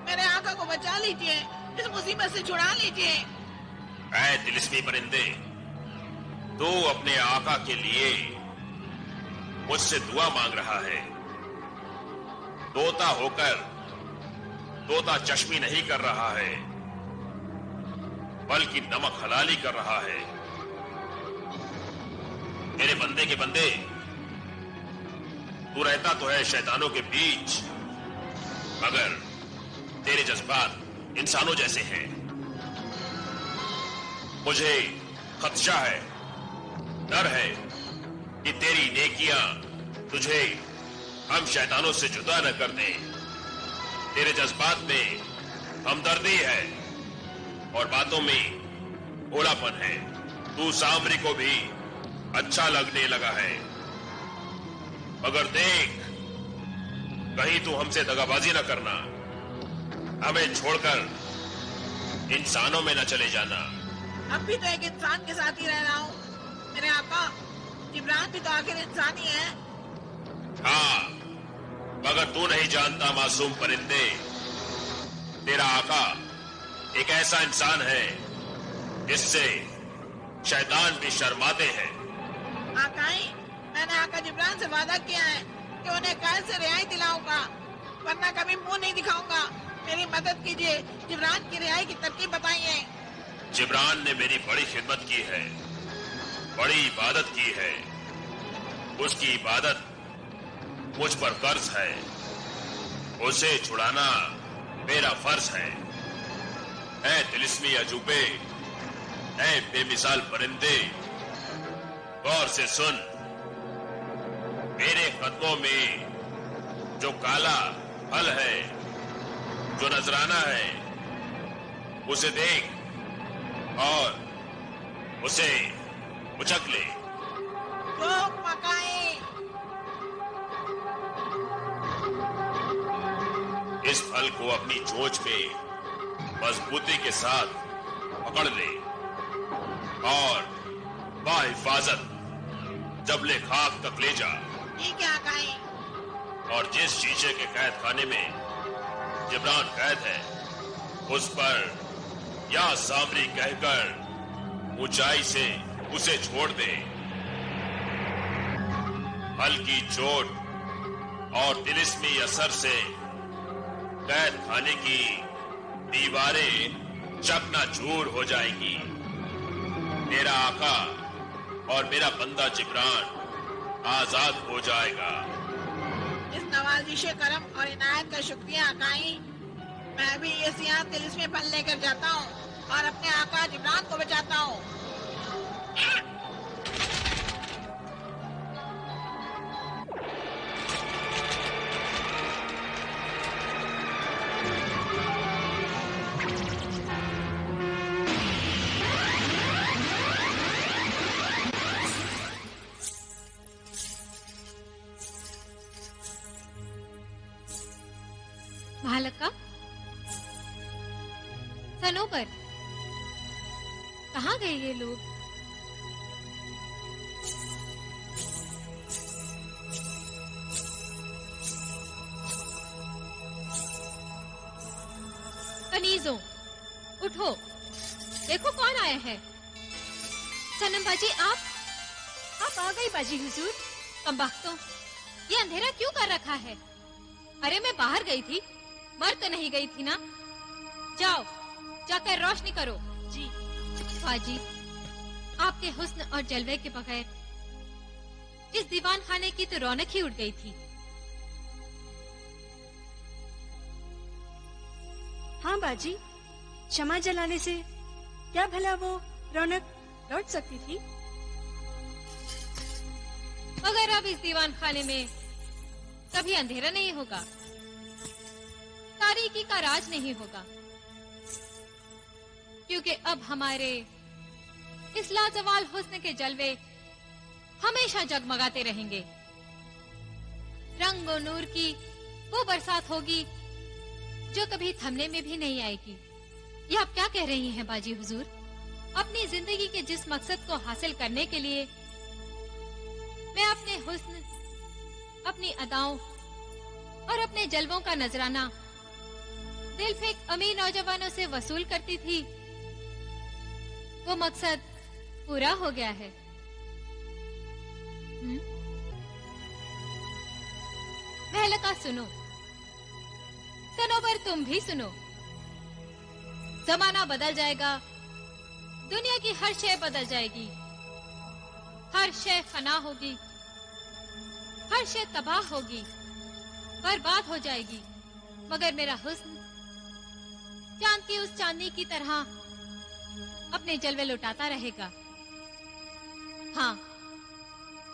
मेरे आका को बचा लीजिए, इस मुसीबत से छुड़ा लीजिए। ऐ तिलिस्मी परिंदे, तू अपने आका के लिए मुझसे दुआ मांग रहा है। तोता होकर तोता चश्मी नहीं कर रहा है, बल्कि नमक हलाली कर रहा है। मेरे बंदे के बंदे, तू रहता तो है शैतानों के बीच, मगर तेरे जज्बात इंसानों जैसे हैं। मुझे खदशा है, डर है कि तेरी नेकियां तुझे हम शैतानों से जुदा न कर दें। तेरे जज्बात में हमदर्दी है और बातों में भोलापन है। तू सामरी को भी अच्छा लगने लगा है, मगर देख कहीं तू हमसे दगाबाजी न करना, हमें छोड़कर इंसानों में न चले जाना। अब भी तो एक इंसान के साथ ही रह रहा हूँ। मेरे आका जिब्रान भी तो आखिर इंसान ही है। हाँ, मगर तू नहीं जानता मासूम परिंदे, तेरा आका एक ऐसा इंसान है जिससे शैतान भी शर्माते हैं। आकाई, मैंने आका जिब्रान से वादा किया है कि उन्हें कैद से रिहाई दिलाऊंगा, वरना कभी मुंह नहीं दिखाऊंगा। मेरी मदद कीजिए, जिब्रान की रिहाई की तरकीब बताइए। जिब्रान ने मेरी बड़ी खिदमत की है, बड़ी इबादत की है। उसकी इबादत मुझ पर कर्ज है, उसे छुड़ाना मेरा फर्ज है। ऐ तिलिस्मी अजूबे, ऐ बेमिसाल परिंदे, गौर से सुन। मेरे कदमों में जो काला फल है, जो नजराना है, उसे देख और उसे उचक ले। रोक मकाई। इस फल को अपनी चोंच में मजबूती के साथ पकड़ ले और बाहिफाजत जबले खाक तक ले जा। ठीक है आकाई। और जिस शीशे के कैद खाने में जिब्रान कैद है, उस पर या सामरी कहकर ऊंचाई से उसे छोड़ दे। हल्की चोट और तिलिस्मी असर से कैद खाने की दीवारें चकनाचूर हो जाएंगी। मेरा आका और मेरा बंदा जिब्रान आजाद हो जाएगा। इस नवाजिशे करम और इनायत का शुक्रिया आकाई। मैं भी ये सियाह तिलिस्मी फल लेकर जाता हूँ और अपने आका जिब्रान को बचाता हूँ। भालका, सनोबर, कहाँ गए ये लोग? कनीजों, उठो, देखो कौन आया है। सनम बाजी, आप आ गई बाजी हुजूर। कमबख्तों, ये अंधेरा क्यों कर रखा है? अरे मैं बाहर गई थी, मर तो नहीं गई थी ना? जाओ, जाकर रोशनी करो। जी बाजी, आपके हुस्न और जलवे के बगैर इस दीवान खाने की तो रौनक ही उड़ गई थी। हाँ बाजी, क्षमा जलाने से क्या भला वो रौनक लौट सकती थी? मगर अब इस दीवान खाने में कभी अंधेरा नहीं होगा, तारीकी का राज नहीं होगा, क्योंकि अब हमारे इस लाजवाब हुस्न के जलवे हमेशा जगमगाते रहेंगे। रंग और नूर की वो बरसात होगी जो कभी थमने में भी नहीं आएगी। ये आप क्या कह रही हैं बाजी हुजूर? अपनी जिंदगी के जिस मकसद को हासिल करने के लिए मैं अपने हुस्न, अपनी अदाओं और अपने जलवों का नजराना दिल फेंक अमीर नौजवानों से वसूल करती थी, वो मकसद पूरा हो गया है। महलका सुनो, सुनो पर तुम भी सुनो। जमाना बदल जाएगा, दुनिया की हर शय बदल जाएगी, हर शय फना होगी, हर शय तबाह होगी, बर्बाद हो जाएगी, मगर मेरा हुस्न चांद की उस चांदनी की तरह अपने जलवे लुटाता रहेगा। हाँ,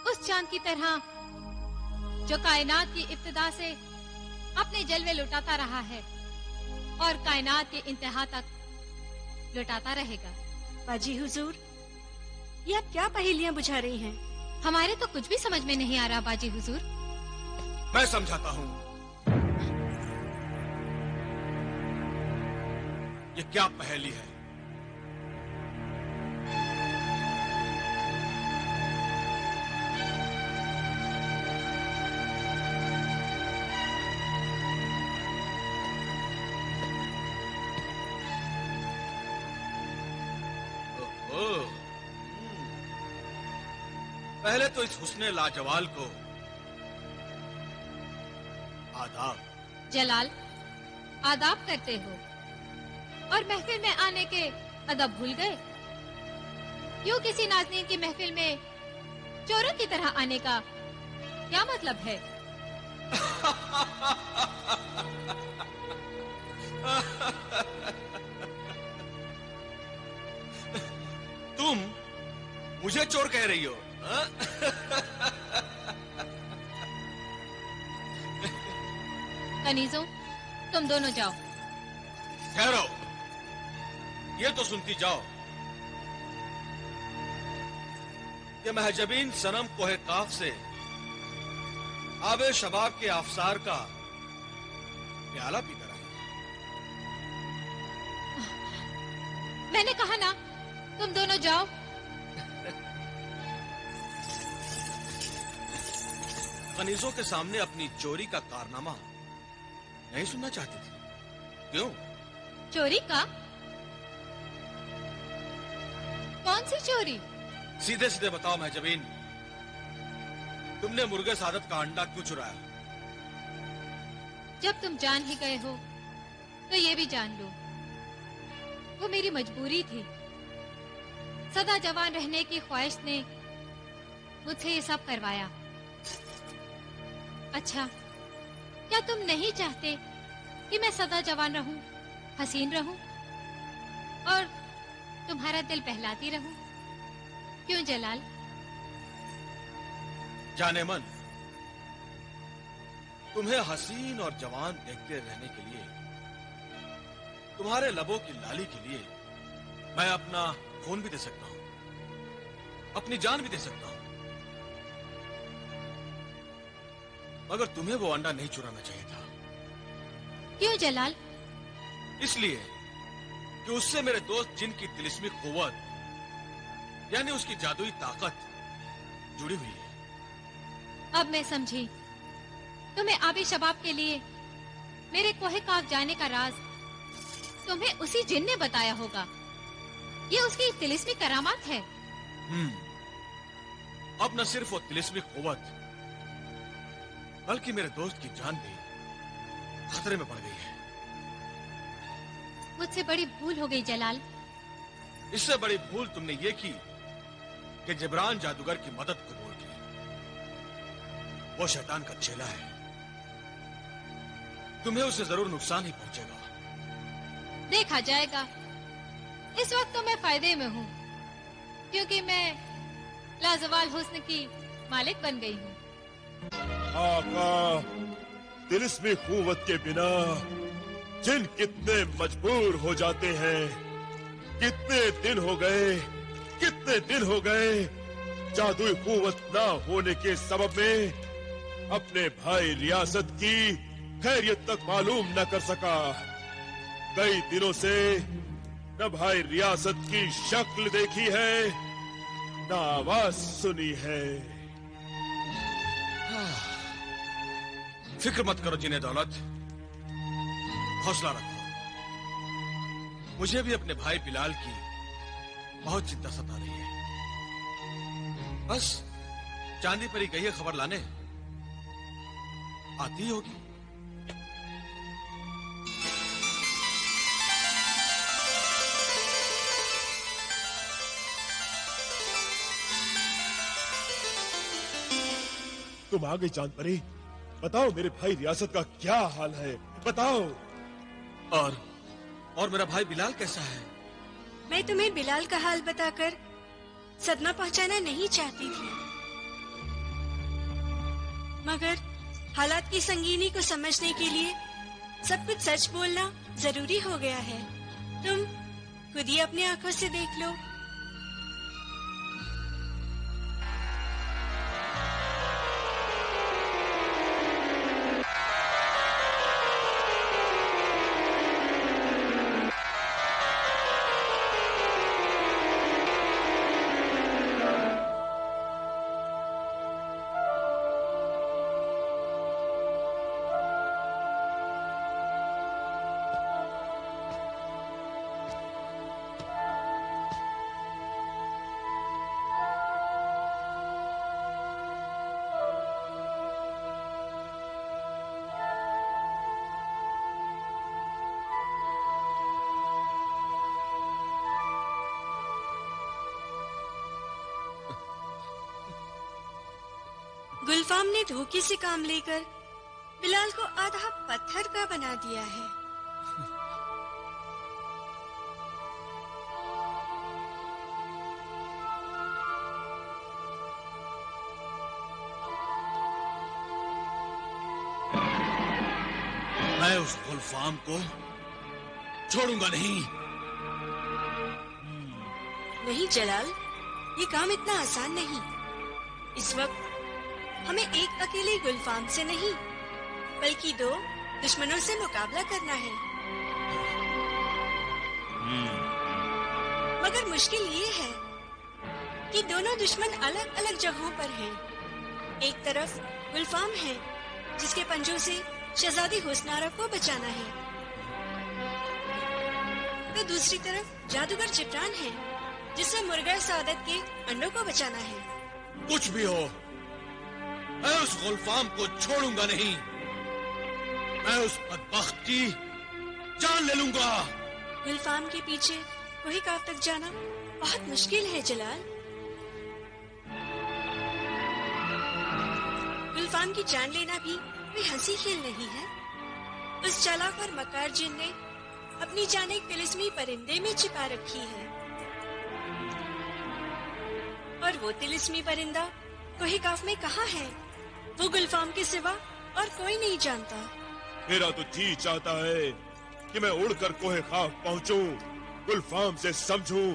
उस चांद की तरह जो कायनात की इब्तिदा से अपने जलवे लुटाता रहा है और कायनात के इंतहा तक लुटाता रहेगा। बाजी हुजूर, ये आप क्या पहेलियां बुझा रही हैं? हमारे तो कुछ भी समझ में नहीं आ रहा बाजी हुजूर। मैं समझाता हूँ। ये क्या पहेली है? पहले तो इस हुस्ने लाजवाल को आदाब। जलाल, आदाब करते हो और महफिल में आने के अदब भूल गए? क्यों किसी नाज़नीन की महफिल में चोरों की तरह आने का क्या मतलब है? तुम मुझे चोर कह रही हो? कनीजों, तुम दोनों जाओ। ठहरो, ये तो सुनती जाओ। ये महजबीन सनम कोहे काफ से आबे शबाब के आफसार का प्याला पीकर आई। मैंने कहा ना, तुम दोनों जाओ। कनीजों के सामने अपनी चोरी का कारनामा नहीं सुनना चाहती थी? क्यों? चोरी का? कौन सी चोरी? सीधे सीधे बताओ महजबीन, तुमने मुर्गे सादत का अंडा क्यों चुराया? जब तुम जान ही गए हो तो ये भी जान लो, वो मेरी मजबूरी थी। सदा जवान रहने की ख्वाहिश ने मुझसे ये सब करवाया। अच्छा, क्या तुम नहीं चाहते कि मैं सदा जवान रहूं, हसीन रहूं और तुम्हारा दिल बहलाती रहूं? क्यों जलाल? जाने मन, तुम्हें हसीन और जवान देखते रहने के लिए, तुम्हारे लबों की लाली के लिए मैं अपना खून भी दे सकता हूं, अपनी जान भी दे सकता हूं, मगर तुम्हें वो अंडा नहीं चुराना चाहिए था। क्यों जलाल? इसलिए कि उससे मेरे दोस्त जिन की तिलिस्मी कुव्वत यानी उसकी जादुई ताकत जुड़ी हुई है। अब मैं समझी, तुम्हें आबे शबाब के लिए मेरे कोहे काफ जाने का राज तुम्हें उसी जिन ने बताया होगा। ये उसकी तिलिस्मी करामात है। अब न सिर्फ वो तिलिस्मी कुव्वत बल्कि मेरे दोस्त की जान भी खतरे में पड़ गई है। मुझसे बड़ी भूल हो गई जलाल। इससे बड़ी भूल तुमने ये की कि जिब्रान जादूगर की मदद कबूल की। वो शैतान का चेला है, तुम्हें उससे जरूर नुकसान ही पहुंचेगा। देखा जाएगा। इस वक्त तो मैं फायदे में हूँ, क्योंकि मैं लाजवाल हुस्न की मालिक बन गई हूँ। आका, तिलिस्मी कुव्वत के बिना जिन कितने मजबूर हो जाते हैं। कितने दिन हो गए जादुई कुव्वत ना होने के सबब में अपने भाई रियासत की खैरियत तक मालूम न कर सका। कई दिनों से न भाई रियासत की शक्ल देखी है, न आवाज सुनी है। फिक्र मत करो जिने दौलत, हौसला रखो। मुझे भी अपने भाई बिलाल की बहुत चिंता सता रही है। बस चांदी परी गई है खबर लाने, आती होगी। तुम आ गई चांद परी, बताओ मेरे भाई रियासत का क्या हाल है, बताओ। और मेरा भाई बिलाल कैसा है? मैं तुम्हें बिलाल का हाल बताकर सदमा पहुंचाना नहीं चाहती थी, मगर हालात की संगीनी को समझने के लिए सब कुछ सच बोलना जरूरी हो गया है। तुम खुद ही अपनी आंखों से देख लो। गुलफाम ने धोखे से काम लेकर बिलाल को आधा पत्थर का बना दिया है। मैं उस गुलफाम को छोड़ूंगा नहीं। नहीं जलाल, ये काम इतना आसान नहीं। इस वक्त हमें एक अकेले गुलफाम से नहीं, बल्कि 2 दुश्मनों से मुकाबला करना है। मगर मुश्किल ये है कि दोनों दुश्मन अलग अलग जगहों पर हैं। एक तरफ गुलफाम है, जिसके पंजों से शहजादी हुस्नारा को बचाना है, तो दूसरी तरफ जादूगर जिब्रान है, जिसे मुर्गा सादत के अंडों को बचाना है। कुछ भी हो, मैं उस गुलफाम को छोड़ूंगा नहीं। मैं उस बदबख्त की जान ले लूंगा। गुलफाम के पीछे वही काफ तक जाना बहुत मुश्किल है जलाल। गुलफाम की जान लेना भी कोई हंसी खेल नहीं है। उस चालाक और मकार जिन ने अपनी जान एक तिलिस्मी परिंदे में छिपा रखी है, और वो तिलिस्मी परिंदा कोही काफ में कहाँ है, वो गुलफाम के सिवा और कोई नहीं जानता। मेरा तो जी चाहता है कि मैं उड़कर कोहे खाफ पहुंचूं, गुलफाम से समझूं,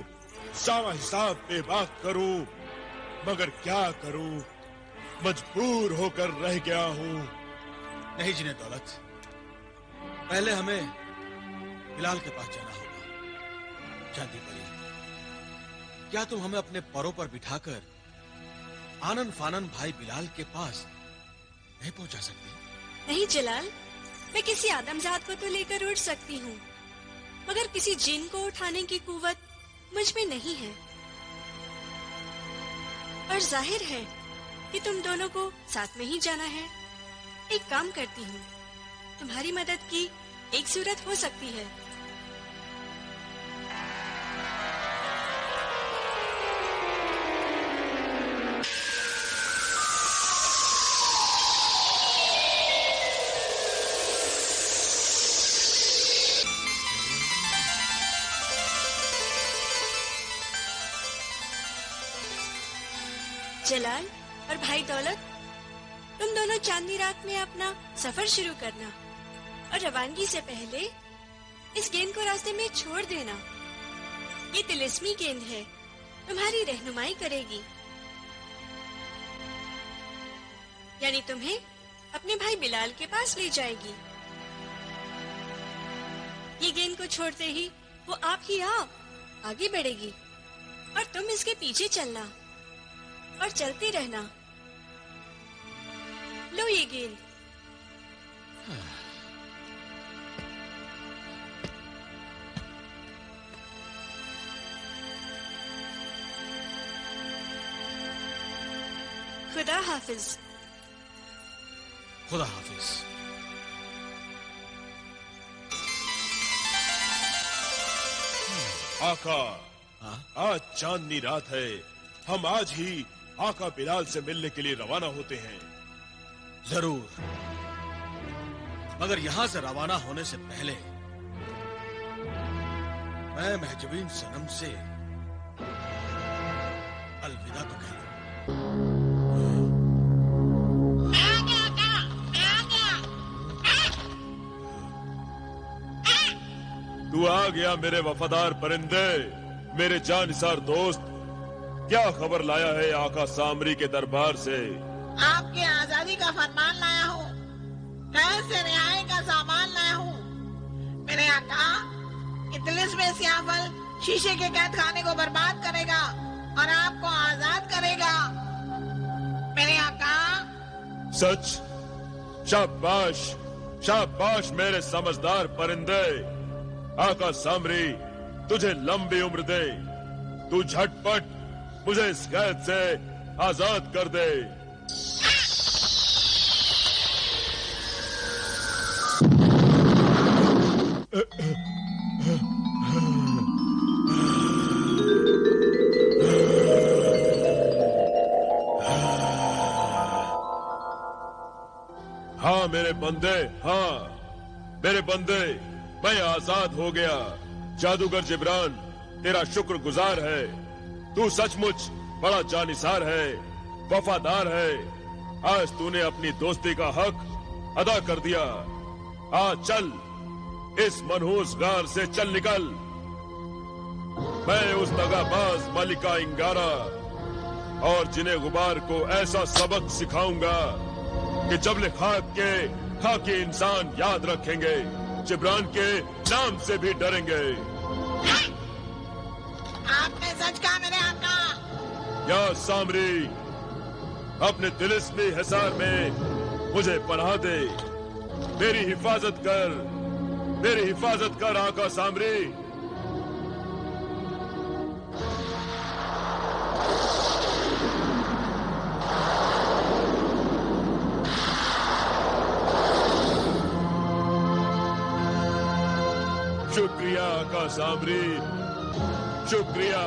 सावा हिसाब बेबाक करूं, मगर क्या करूं, मजबूर होकर रह गया हूं। नहीं जिने दौलत, पहले हमें बिलाल के पास जाना होगा। चांदी परी, क्या तुम हमें अपने परों पर बिठाकर आनन फानन भाई बिलाल के पास नहीं पहुंचा सकती? नहीं जलाल, मैं किसी आदमजात को तो लेकर उड़ सकती हूँ, मगर किसी जिन को उठाने की कुव्वत मुझ में नहीं है। और जाहिर है कि तुम दोनों को साथ में ही जाना है। एक काम करती हूँ, तुम्हारी मदद की एक सूरत हो सकती है। जलाल और भाई दौलत, तुम दोनों चांदनी रात में अपना सफर शुरू करना और रवानगी से पहले इस गेंद को रास्ते में छोड़ देना। ये तिलिस्मी गेंद है, तुम्हारी रहनुमाई करेगी, यानी तुम्हें अपने भाई बिलाल के पास ले जाएगी। ये गेंद को छोड़ते ही वो आप ही आप आगे बढ़ेगी और तुम इसके पीछे चलना और चलते रहना। लो ये गेंद। खुदा हाफिज। खुदा हाफिज। आका, आज चांदनी रात है। हम आज ही आका बिलाल से मिलने के लिए रवाना होते हैं। जरूर, मगर यहां से रवाना होने से पहले मैं महजबीन सनम से अलविदा तो कह लूं। तू आ गया मेरे वफादार परिंदे, मेरे जानिसार दोस्त। क्या खबर लाया है आका सामरी के दरबार से? आपकी आजादी का फरमान लाया हूँ, कैद से रिहाई का सामान लाया हूँ। मेरे आका, इतलिस में सियाफल शीशे के कैद खाने को बर्बाद करेगा और आपको आजाद करेगा। मेरे आका। सच? शाबाश, शाबाश मेरे समझदार परिंदे। आका सामरी तुझे लंबी उम्र दे। तू झटपट मुझे इस कैद से आजाद कर दे। हाँ मेरे बंदे, हाँ मेरे बंदे, मैं आजाद हो गया। जादूगर जिब्रान तेरा शुक्रगुजार है। तू सचमुच बड़ा जानिसार है, वफादार है। आज तूने अपनी दोस्ती का हक अदा कर दिया। आज चल, इस मनहूस गार से चल निकल। मैं उस दगाबाज मलिका इंगारा और जिन्हें गुबार को ऐसा सबक सिखाऊंगा कि जबले खाक के खाकी इंसान याद रखेंगे, जिब्रान के नाम से भी डरेंगे। आपने सच कहा मेरे आका। या सामरी, अपने तिलिस्मी हिसार में मुझे पनाह दे। मेरी हिफाजत कर, मेरी हिफाजत कर आका सामरी। शुक्रिया आका सामरी, शुक्रिया।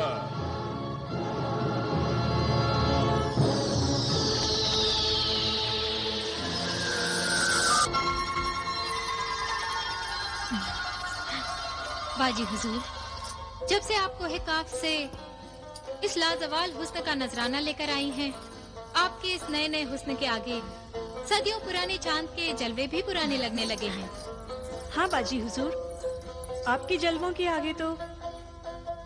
बाजी हुजूर, जब से आप कोहे काफ से इस लाजवाल हुस्न का नजराना लेकर आई हैं, आपके इस नए नए हुस्न के आगे सदियों पुराने चांद के जलवे भी पुराने लगने लगे हैं। हाँ बाजी हुजूर, आपके जलवों के आगे तो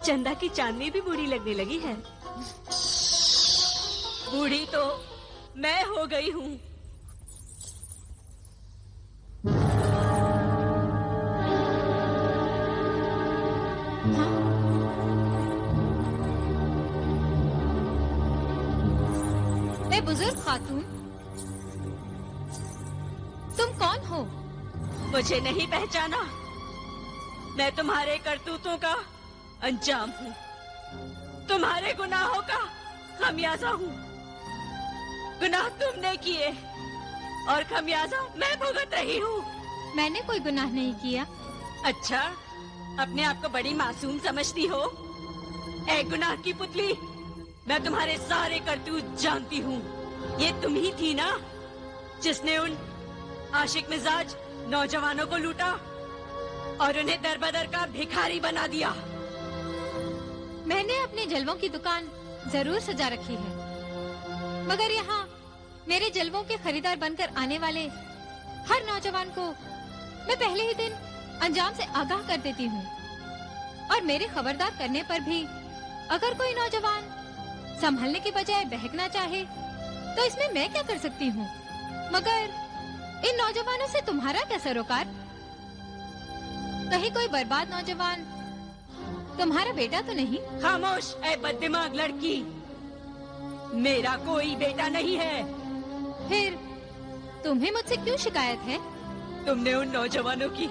चंदा की चांदनी भी बूढ़ी लगने लगी है। बूढ़ी तो मैं हो गई हूँ। ए बुजुर्ग खातून, तुम कौन हो? मुझे नहीं पहचाना? मैं तुम्हारे करतूतों का अंजाम हूँ, तुम्हारे गुनाहों का खमियाजा हूँ। गुनाह तुमने किए और खमियाजा मैं भुगत रही हूँ। मैंने कोई गुनाह नहीं किया। अच्छा, अपने आप को बड़ी मासूम समझती हो? ऐ गुनाह की पुतली, मैं तुम्हारे सारे करतूत जानती हूँ। ये तुम ही थी ना जिसने उन आशिक मिजाज नौजवानों को लूटा और उन्हें दरबदर का भिखारी बना दिया। मैंने अपने जलवों की दुकान जरूर सजा रखी है, मगर यहाँ मेरे जलवों के खरीदार बनकर आने वाले हर नौजवान को मैं पहले ही दिन अंजाम से आगाह कर देती हूँ। और मेरे खबरदार करने पर भी अगर कोई नौजवान संभलने के बजाय बहकना चाहे तो इसमें मैं क्या कर सकती हूँ? मगर इन नौजवानों से तुम्हारा क्या सरोकार? कहीं कोई बर्बाद नौजवान तुम्हारा बेटा तो नहीं? खामोश ऐ बददिमाग लड़की, मेरा कोई बेटा नहीं है। फिर तुम्हें मुझसे क्यों शिकायत है? तुमने उन नौजवानों की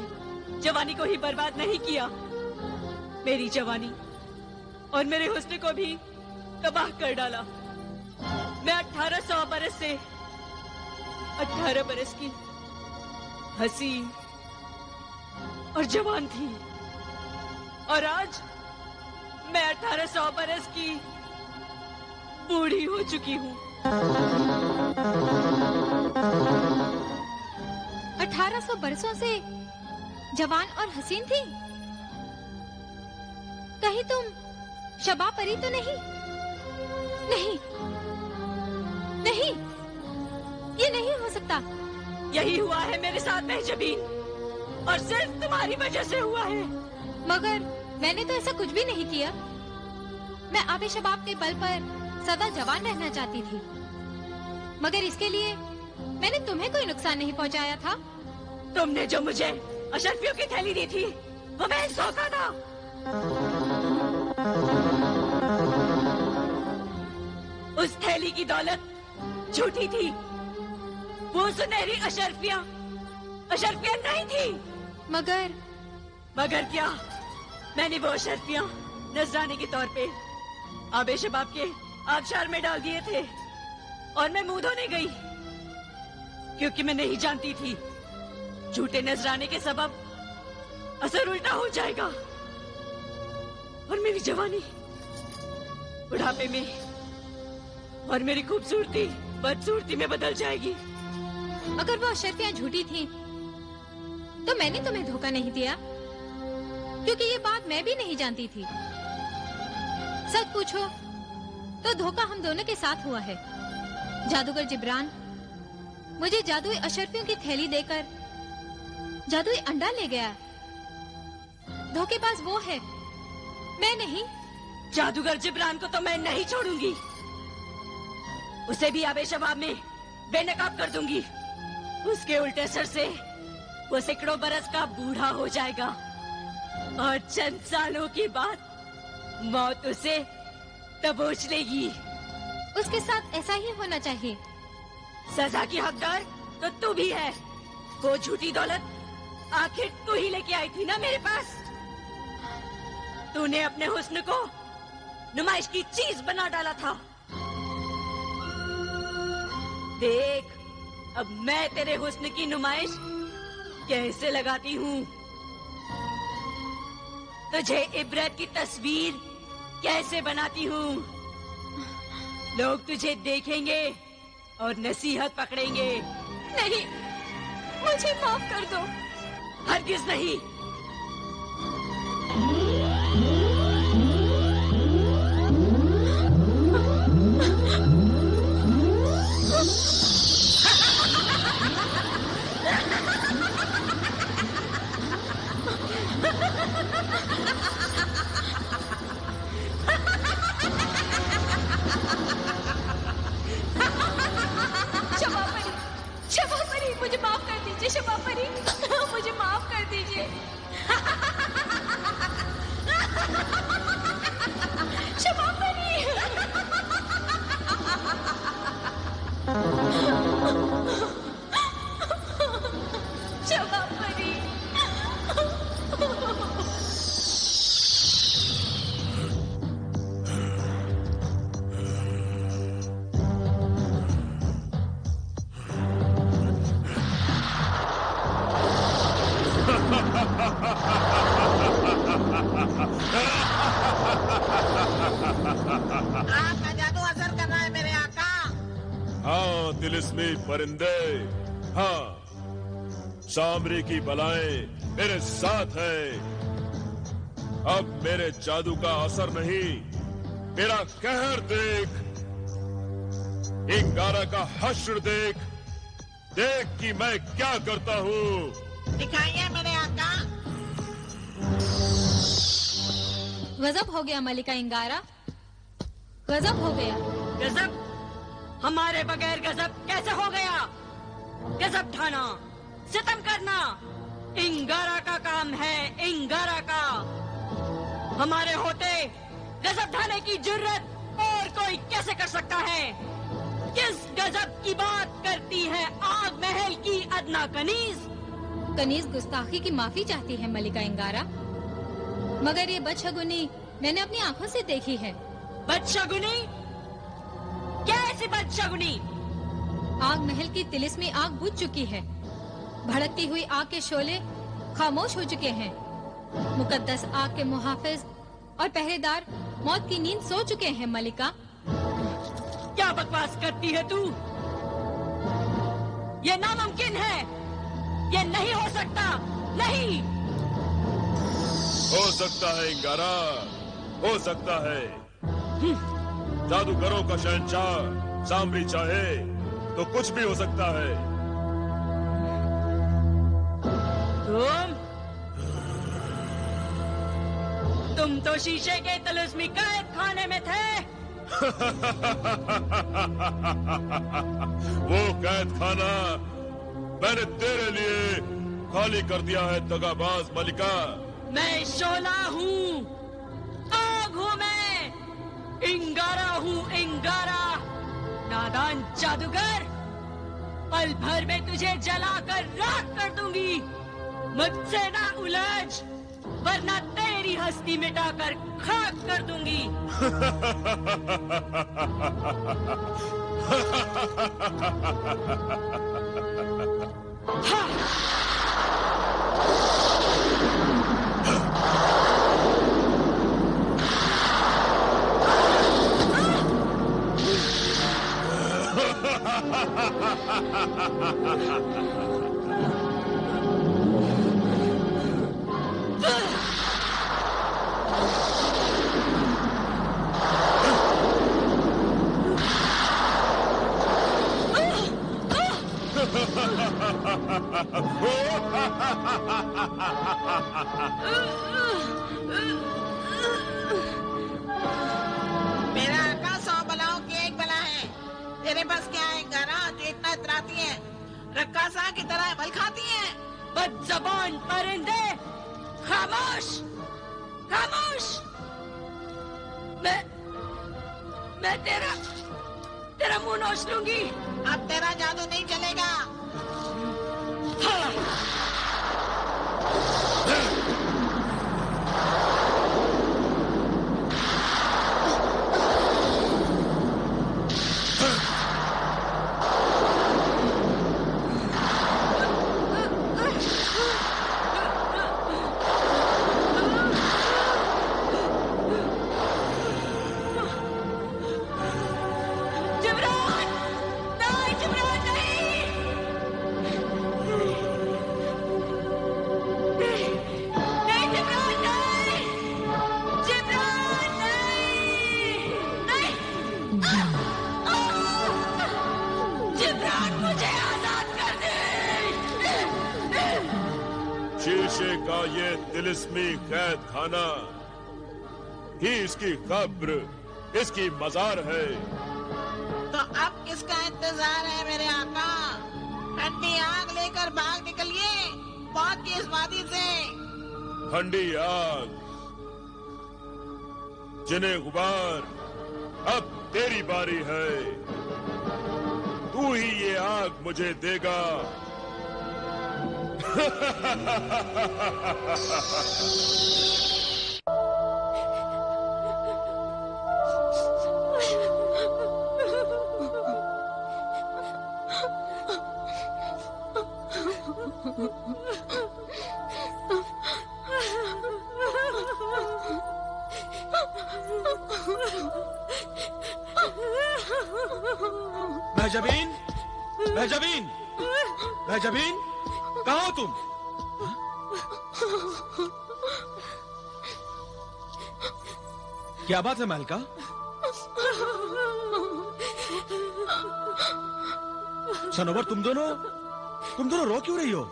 जवानी को ही बर्बाद नहीं किया, मेरी जवानी और मेरे हुस्न को भी तबाह कर डाला। मैं 1800 बरस से 18 बरस की हसीन और जवान थी, और आज मैं 1800 बरस की बूढ़ी हो चुकी हूँ। 1800 बरसों से जवान और हसीन थी? कहीं तुम शबा परी तो नहीं? नहीं, नहीं, ये नहीं हो सकता। यही हुआ है मेरे साथ महजबीन, और सिर्फ तुम्हारी वजह से हुआ है। मगर मैंने तो ऐसा कुछ भी नहीं किया। मैं आबे शबाब के बल पर सदा जवान रहना चाहती थी, मगर इसके लिए मैंने तुम्हें कोई नुकसान नहीं पहुंचाया था। तुमने जो मुझे अशरफियों की थैली दी थी वो मैं सोता था। उस थैली की दौलत झूठी थी, वो सुनहरी अशरफियां नहीं थी। मगर क्या? मैंने वो अशरफियां नजराने के तौर पे आबे शबाब के आबशार में डाल दिए थे, और मैं मुंह धोने गई क्योंकि मैं नहीं जानती थी झूठे नजराने के सबब असर उल्टा हो जाएगा और मेरी जवानी बुढ़ापे में और मेरी खूबसूरती बदसूरती में बदल जाएगी। अगर वो अशरफियां झूठी थीं, तो मैंने तुम्हें धोखा नहीं दिया, क्योंकि ये बात मैं भी नहीं जानती थी। सच पूछो तो धोखा हम दोनों के साथ हुआ है। जादूगर जिब्रान मुझे जादुई अशरफियों की थैली देकर जादुई अंडा ले गया। धोखेबाज वो है, मैं नहीं। जादूगर जिब्रान को तो मैं नहीं छोड़ूंगी, उसे भी आबे शबाब में बेनकाब कर दूंगी। उसके उल्टे सर से वो सैकड़ों बरस का बूढ़ा हो जाएगा, और चंद सालों के बाद मौत उसे दबोच लेगी। उसके साथ ऐसा ही होना चाहिए। सजा की हकदार तो तू भी है। वो झूठी दौलत आखिर तू ही लेके आई थी ना मेरे पास। तूने अपने हुस्न को नुमाइश की चीज बना डाला था। देख अब मैं तेरे हुस्न की नुमाइश कैसे लगाती हूँ। तुझे इबरत की तस्वीर कैसे बनाती हूँ। लोग तुझे देखेंगे और नसीहत पकड़ेंगे। नहीं, मुझे माफ कर दो। हरगिज नहीं। क्षमा परी, मुझे माफ कर दीजिए। क्षमा परी, मुझे माफ कर दीजिए। क्षमा परी। क्षमा परी। आपका जादू असर कर रहा है मेरे आका। हाँ तिलिस्मी परिंदे, हाँ सामरी की बलाएं मेरे साथ है। अब मेरे जादू का असर नहीं, मेरा कहर देख। इंगारा का हश्र देख, देख कि मैं क्या करता हूँ। दिखाइए मेरे आका। गजब हो गया मलिका इंगारा, गजब हो गया। गजब? हमारे बगैर गजब कैसे हो गया? गजब ठाना, सितम करना इंगारा का काम है, इंगारा का। हमारे होते गजब ढाने की जुर्रत और कोई कैसे कर सकता है? किस गजब की बात करती है आग महल की अदना कनीज? कनीज गुस्ताखी की माफी चाहती है मलिका इंगारा, मगर ये बदशगुनी मैंने अपनी आंखों से देखी है। बदशगुनी? क्या ऐसी बदशगुनी? आग महल की तिलिस्मी आग बुझ चुकी है, भड़कती हुई आग के शोले खामोश हो चुके हैं, मुकद्दस आग के मुहाफिज और पहरेदार मौत की नींद सो चुके हैं। मलिका, क्या बकवास करती है तू? ये नामुमकिन है, ये नहीं हो सकता, नहीं। हो सकता है इंगारा, हो सकता है। जादूगरों का शहंशाह सामरी चाहे तो कुछ भी हो सकता है। तुम तो शीशे के तिलिस्मी कैद खाने में थे। वो कैद खाना मैंने तेरे लिए खाली कर दिया है दगाबाज मलिका। मैं शोला हूँ, आग हूँ मैं, इंगारा हूँ इंगारा। नादान जादूगर, पल भर में तुझे जलाकर राख कर दूंगी। मुझसे ना उलझ, वरना तेरी हस्ती मिटाकर खाक कर दूंगी। मेरा आका 100 बलाओं की एक बला है। तेरे पास क्या है इंगारा जो इतना इतराती है, रक्कासा की तरह बल खाती है? बदज़बान परिंदे, खामोश, खामोश। मैं तेरा मुंह नोच लूंगी। अब तेरा जादू नहीं चलेगा। जिब्रान! नहीं, जिब्रान, नहीं! नहीं, जिब्रान, नहीं! जिब्रान, नहीं! जिब्रान, मुझे आजाद कर दे! शीशे का ये तिलिस्मी कैद खाना ही इसकी कब्र, इसकी मजार है। तो अब किसका इंतजार है मेरे आका? ठंडी आग लेकर भाग निकलिए मौत की इस वादी से। ठंडी आग, जिन्हें गुबार, अब तेरी बारी है। तू ही ये आग मुझे देगा। महजबीन, महजबीन, महजबीन, कहाँ हो तुम? क्या बात है महलका? सनोवर, तुम दोनों रो क्यों रही हो?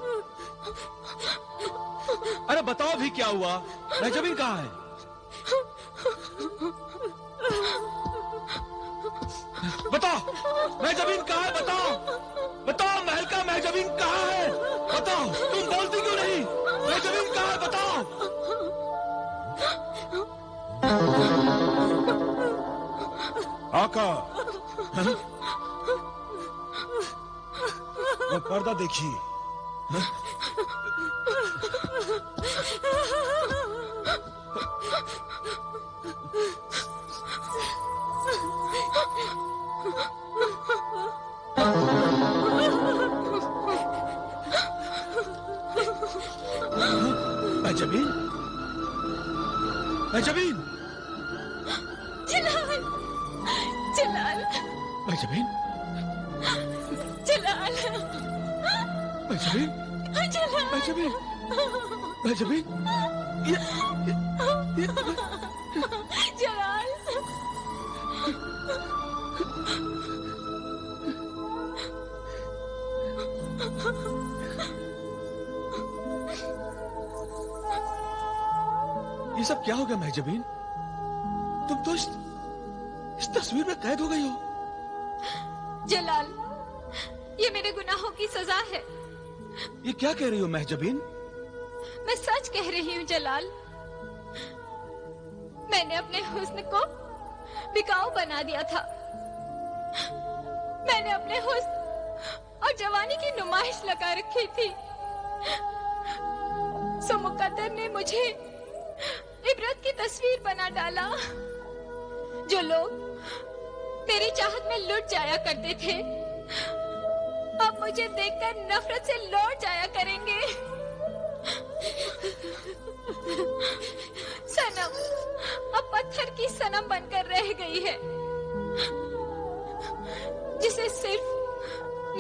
अरे बताओ भी क्या हुआ? महजबीन कहाँ है? बताओ महजबीन कहाँ है? बताओ महल का महजबीन कहाँ है? बताओ, तुम बोलती क्यों नहीं? महजबीन कहाँ है? बताओ। आका, वो पर्दा देखिए। महजबीन, महजबीन, जलाल, जलाल, महजबीन, जलाल, महजबीन, जलाल, महजबीन, महजबीन, जलाल। ये सब क्या हो गया महजबीन? तुम तो इस तस्वीर में कैद हो गई हो। जलाल, ये मेरे गुनाहों की सजा है। ये क्या कह रही हो महजबीन? मैं सच कह रही हूँ जलाल। मैंने अपने हुस्न को बिकाऊ बना दिया था। मैंने अपने हुस्न और जवानी की नुमाइश लगा रखी थी। सो मुकद्दर ने मुझे इबरत की तस्वीर बना डाला। जो लोग मेरी चाहत में लुट जाया करते थे, अब मुझे देखकर नफरत से लौट जाया करेंगे। सनम अब पत्थर की सनम बनकर रह गई है, जिसे सिर्फ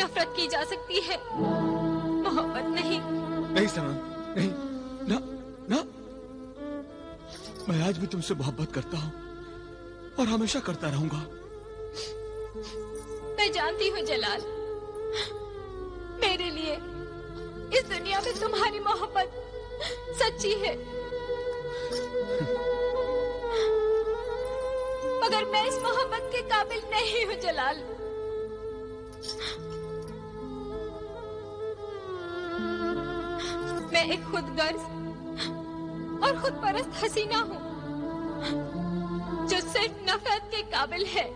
नफरत की जा सकती है, मोहब्बत नहीं। नहीं सनम, नहीं, ना, ना। मैं आज भी तुमसे मोहब्बत करता हूँ और हमेशा करता रहूंगा। मैं जानती हूँ जलाल, मेरे लिए इस दुनिया में तुम्हारी मोहब्बत सच्ची है, मगर मैं इस मोहब्बत के काबिल नहीं हूँ जलाल। मैं एक खुदगर्ज और खुद परस्त हसीना हूँ, जो सिर्फ नफरत के काबिल है।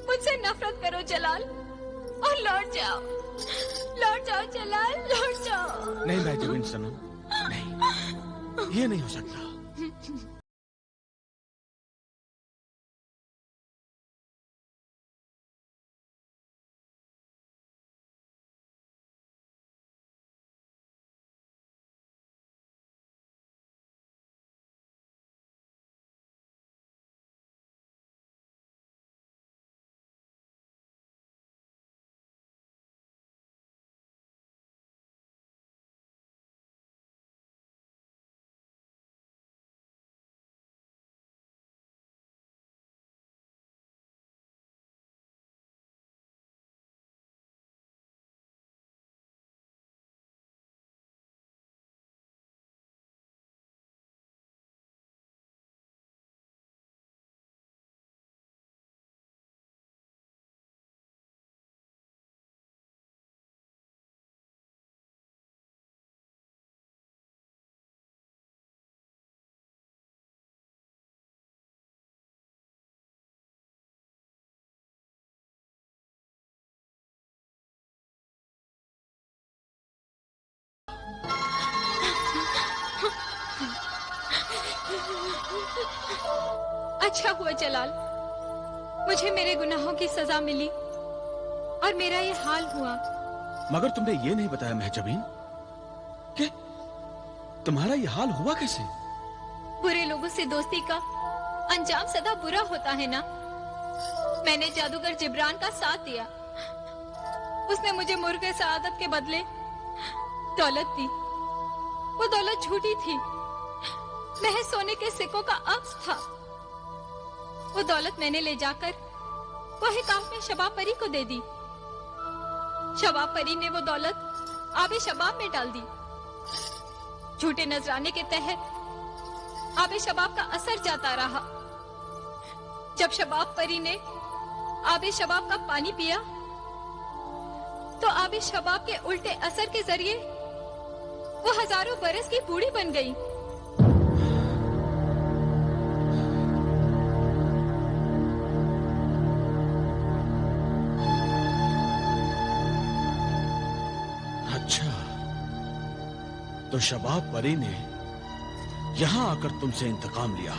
मुझसे नफरत करो जलाल और लौट जाओ जलाल, लौट जाओ। नहीं महजबीन सनम, नहीं, ये नहीं हो सकता। अच्छा हुआ जलाल, मुझे मेरे गुनाहों की सजा मिली और मेरा ये हाल हुआ। मगर तुमने ये नहीं बताया महजबीन कि तुम्हारा ये हाल हुआ कैसे? बुरे लोगों से दोस्ती का अंजाम सदा बुरा होता है ना। मैंने जादूगर जिब्रान का साथ दिया। उसने मुझे मुर्गे सआदत के बदले दौलत दी। वो दौलत झूठी थी, महज सोने के सिक्कों का अक्स था। वो दौलत मैंने ले जाकर कोहे काफ में शबाब परी को दे दी। शबाब परी ने वो दौलत आबे शबाब में डाल दी। झूठे नजराने के तहत आबे शबाब का असर जाता रहा। जब शबाब परी ने आबे शबाब का पानी पिया तो आबे शबाब के उल्टे असर के जरिए वो हजारों बरस की बूढ़ी बन गई। अच्छा, तो शबाब परी ने यहां आकर तुमसे इंतकाम लिया।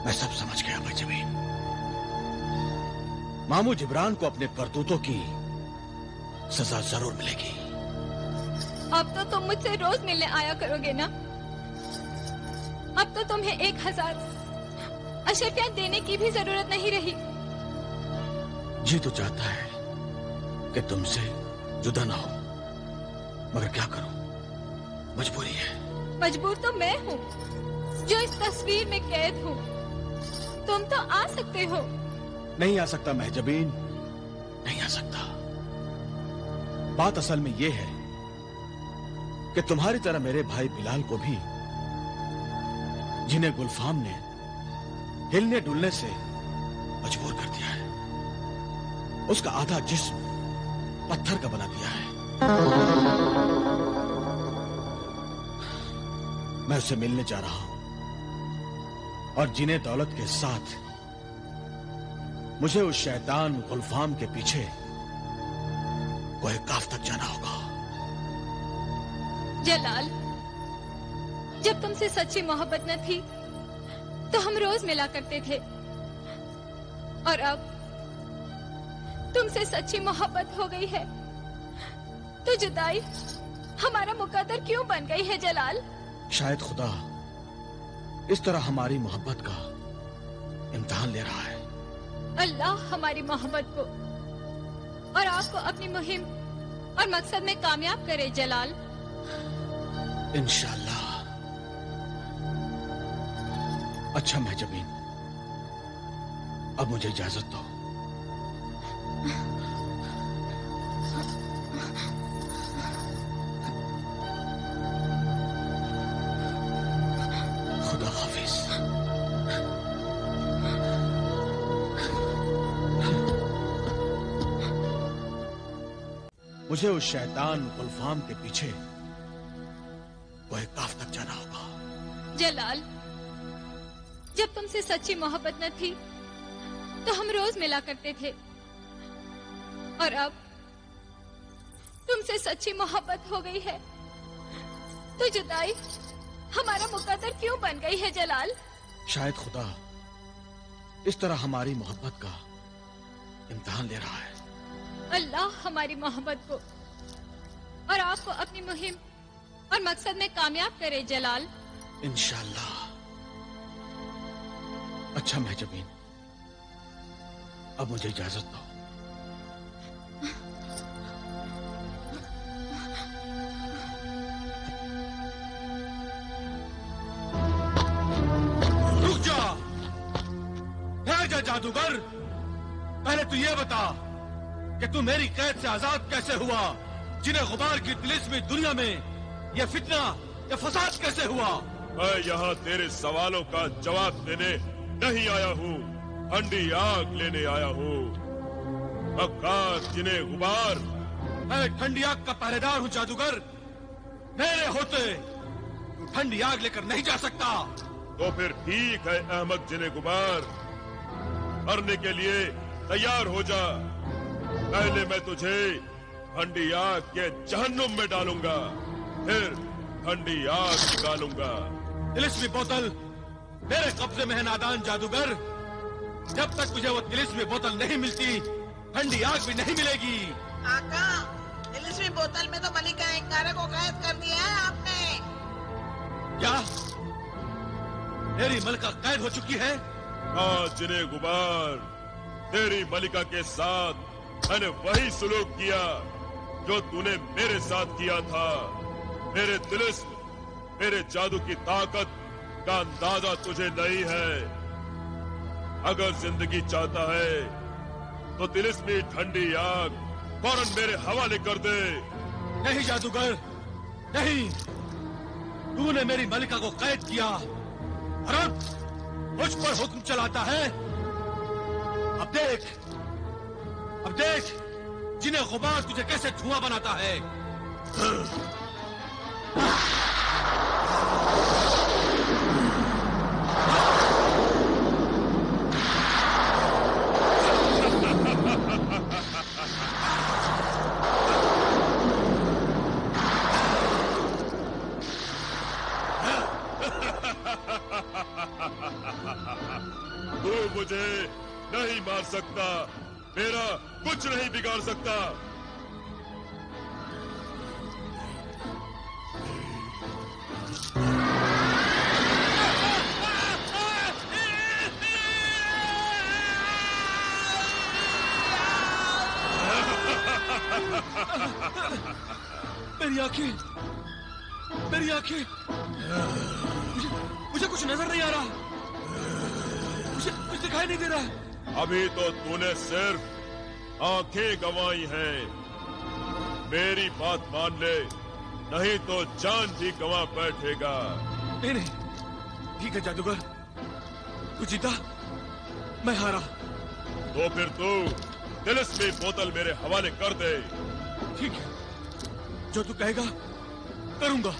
मैं सब समझ गया भाई जमीन। मामू जिब्रान को अपने करतूतों की सजा जरूर मिलेगी। अब तो तुम मुझसे रोज मिलने आया करोगे ना? अब तो तुम्हें 1000 अशर्फियां देने की भी जरूरत नहीं रही। जी तो चाहता है कि तुमसे जुदा ना हो, मगर क्या करूं, मजबूरी है। मजबूर तो मैं हूँ जो इस तस्वीर में कैद हूँ। तुम तो आ सकते हो। नहीं आ सकता महजबीन, नहीं आ सकता। बात असल में यह है कि तुम्हारी तरह मेरे भाई बिलाल को भी जिन्हें गुलफाम ने हिलने डुलने से मजबूर कर दिया है, उसका आधा जिस्म पत्थर का बना दिया है। मैं उससे मिलने जा रहा हूं और जिन्हें दौलत के साथ मुझे उस शैतान गुलफाम के पीछे कोई काफ तक जाना होगा। जलाल, जब तुमसे सच्ची मोहब्बत न थी तो हम रोज मिला करते थे, और अब तुमसे सच्ची मोहब्बत हो गई है तो जुदाई हमारा मुकद्दर क्यों बन गई है जलाल? शायद खुदा इस तरह हमारी मोहब्बत का इम्तिहान ले रहा है। अल्लाह हमारी मोहब्बत को और आपको अपनी मुहिम और मकसद में कामयाब करे जलाल। इंशाअल्लाह। अच्छा महजबीन, अब मुझे इजाजत दो। खुदा हाफिज। मुझे उस शैतान गुलफाम के पीछे कोई काफ तक जाना होगा। जलाल, जब तुमसे सच्ची मोहब्बत न थी तो हम रोज मिला करते थे, और अब तुमसे सच्ची मोहब्बत हो गई है तो जुदाई हमारा मुकद्दर क्यों बन गई है जलाल? शायद खुदा इस तरह हमारी मोहब्बत का इम्तिहान ले रहा है। अल्लाह हमारी मोहब्बत को और आपको अपनी मुहिम और मकसद में कामयाब करे जलाल। इंशाअल्लाह। अच्छा महजबीन, अब मुझे इजाजत दो। रुक जा, ठहर जा जादूगर। पहले तू ये बता कि तू मेरी कैद से आजाद कैसे हुआ? जिन्हें गुबार की तिलिस्मी दुनिया में यह फितना, यह फसाद कैसे हुआ? मैं यहाँ तेरे सवालों का जवाब देने नहीं आया हूँ, ठंडी आग लेने आया हूँ। अक्कार जिन्हें गुबार। मैं ठंडी आग का पहरेदार हूँ जादूगर। मेरे होते तू ठंडी आग लेकर नहीं जा सकता। तो फिर ठीक है अहमद जिन्हें गुबार, मरने के लिए तैयार हो जा। पहले मैं तुझे ठंडी आग के जहन्नुम में डालूंगा, फिर ठंडी आग निकालूंगा। तिलिस्मी बोतल मेरे कब्जे में है नादान जादूगर। जब तक तुझे वो तिलिस्मी बोतल नहीं मिलती, ठंडी आग भी नहीं मिलेगी। आका, तिलिस्मी बोतल में तो मलिका इंगारा को कैद कर दिया है आपने। क्या मेरी मलिका कैद हो चुकी है? हाँ जिन्हें गुबार, तेरी मलिका के साथ मैंने वही सुलूक किया जो तूने मेरे साथ किया था। मेरे तिलिस्म, मेरे जादू की ताकत का अंदाजा तुझे नहीं है। अगर जिंदगी चाहता है तो तिलिस्मी ठंडी आग फौरन मेरे हवाले कर दे। नहीं जादूगर, नहीं। तूने मेरी मलिका को कैद किया और अब मुझ पर हुक्म चलाता है। अब देख जिन्हें गुबार तुझे कैसे धुआं बनाता है। तू मुझे नहीं मार सकता, मेरा कुछ नहीं बिगाड़ सकता। मेरी आंखें मुझे कुछ नजर नहीं आ रहा, मुझे कुछ दिखाई नहीं दे रहा। अभी तो तूने सिर्फ आंखें गंवाई हैं। मेरी बात मान ले, नहीं तो जान भी गंवा बैठेगा। नहीं, ठीक है जादूगर, तू जीता, मैं हारा। तो फिर तू तिलिस्मी बोतल मेरे हवाले कर दे। ठीक है, जो तू कहेगा करूंगा,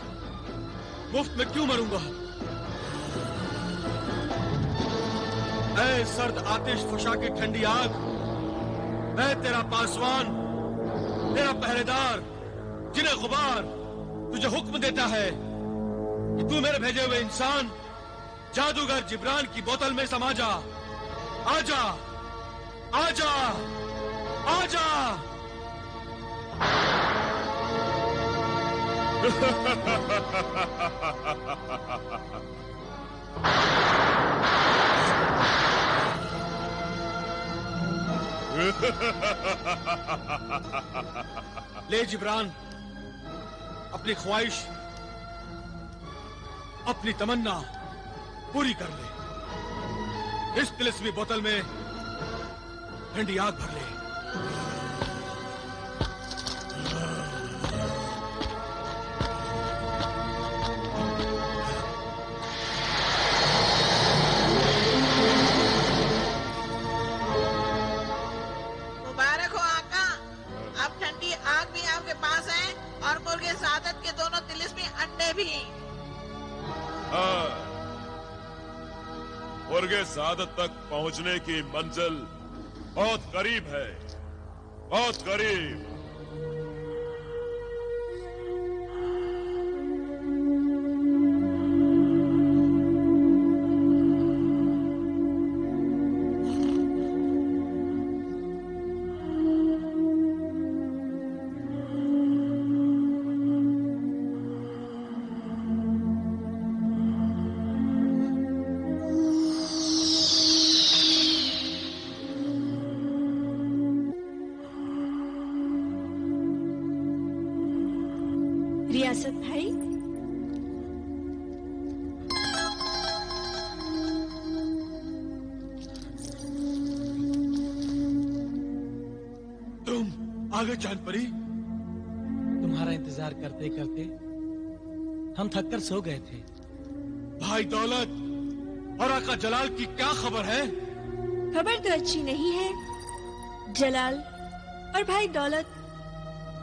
मुफ्त में क्यों मरूंगा। ऐ सर्द आतिश फशा की ठंडी आग, मैं तेरा पासवान, तेरा पहरेदार, जिन्हें गुबार तुझे हुक्म देता है कि तू मेरे भेजे हुए इंसान जादूगर जिब्रान की बोतल में समा जा। आजा, आजा, आजा। ले जिब्रान, अपनी ख्वाहिश, अपनी तमन्ना पूरी कर ले। इस तिलिस्मी बोतल में ठंडी आग भर ले। मुबारक हो आका, अब ठंडी आग भी आपके पास है और मुर्गे सादत के दोनों तिलिस्मी अंडे भी। हाँ, मुर्गे सादत तक पहुंचने की मंजिल बहुत करीब है, बहुत करीब। रियासत भाई, तुम आ गए चांद परी। तुम्हारा इंतजार करते करते हम थककर सो गए थे। भाई दौलत और आका जलाल की क्या खबर है? खबर तो अच्छी नहीं है। जलाल और भाई दौलत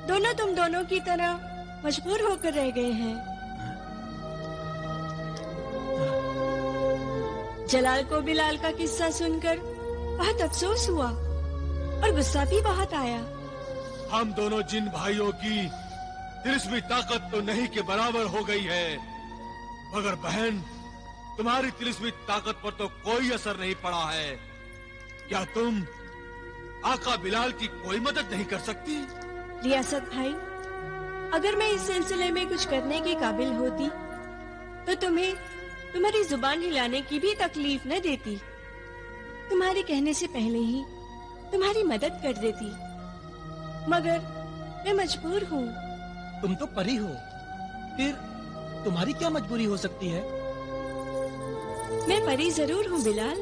दोनों तुम दोनों की तरह मजबूर होकर रह गए हैं। जलाल को बिलाल का किस्सा सुनकर बहुत अफसोस हुआ और गुस्सा भी बहुत आया। हम दोनों जिन भाइयों की तिलिस्मी ताकत तो नहीं के बराबर हो गई है, मगर बहन तुम्हारी तिलिस्मी ताकत पर तो कोई असर नहीं पड़ा है। क्या तुम आका बिलाल की कोई मदद नहीं कर सकती? रियासत भाई, अगर मैं इस सिलसिले में कुछ करने के काबिल होती तो तुम्हें तुम्हारी जुबान हिलाने की भी तकलीफ न देती। तुम्हारे कहने से पहले ही तुम्हारी मदद कर देती, मगर मैं मजबूर हूँ। तुम तो परी हो, फिर तुम्हारी क्या मजबूरी हो सकती है? मैं परी जरूर हूँ बिलाल,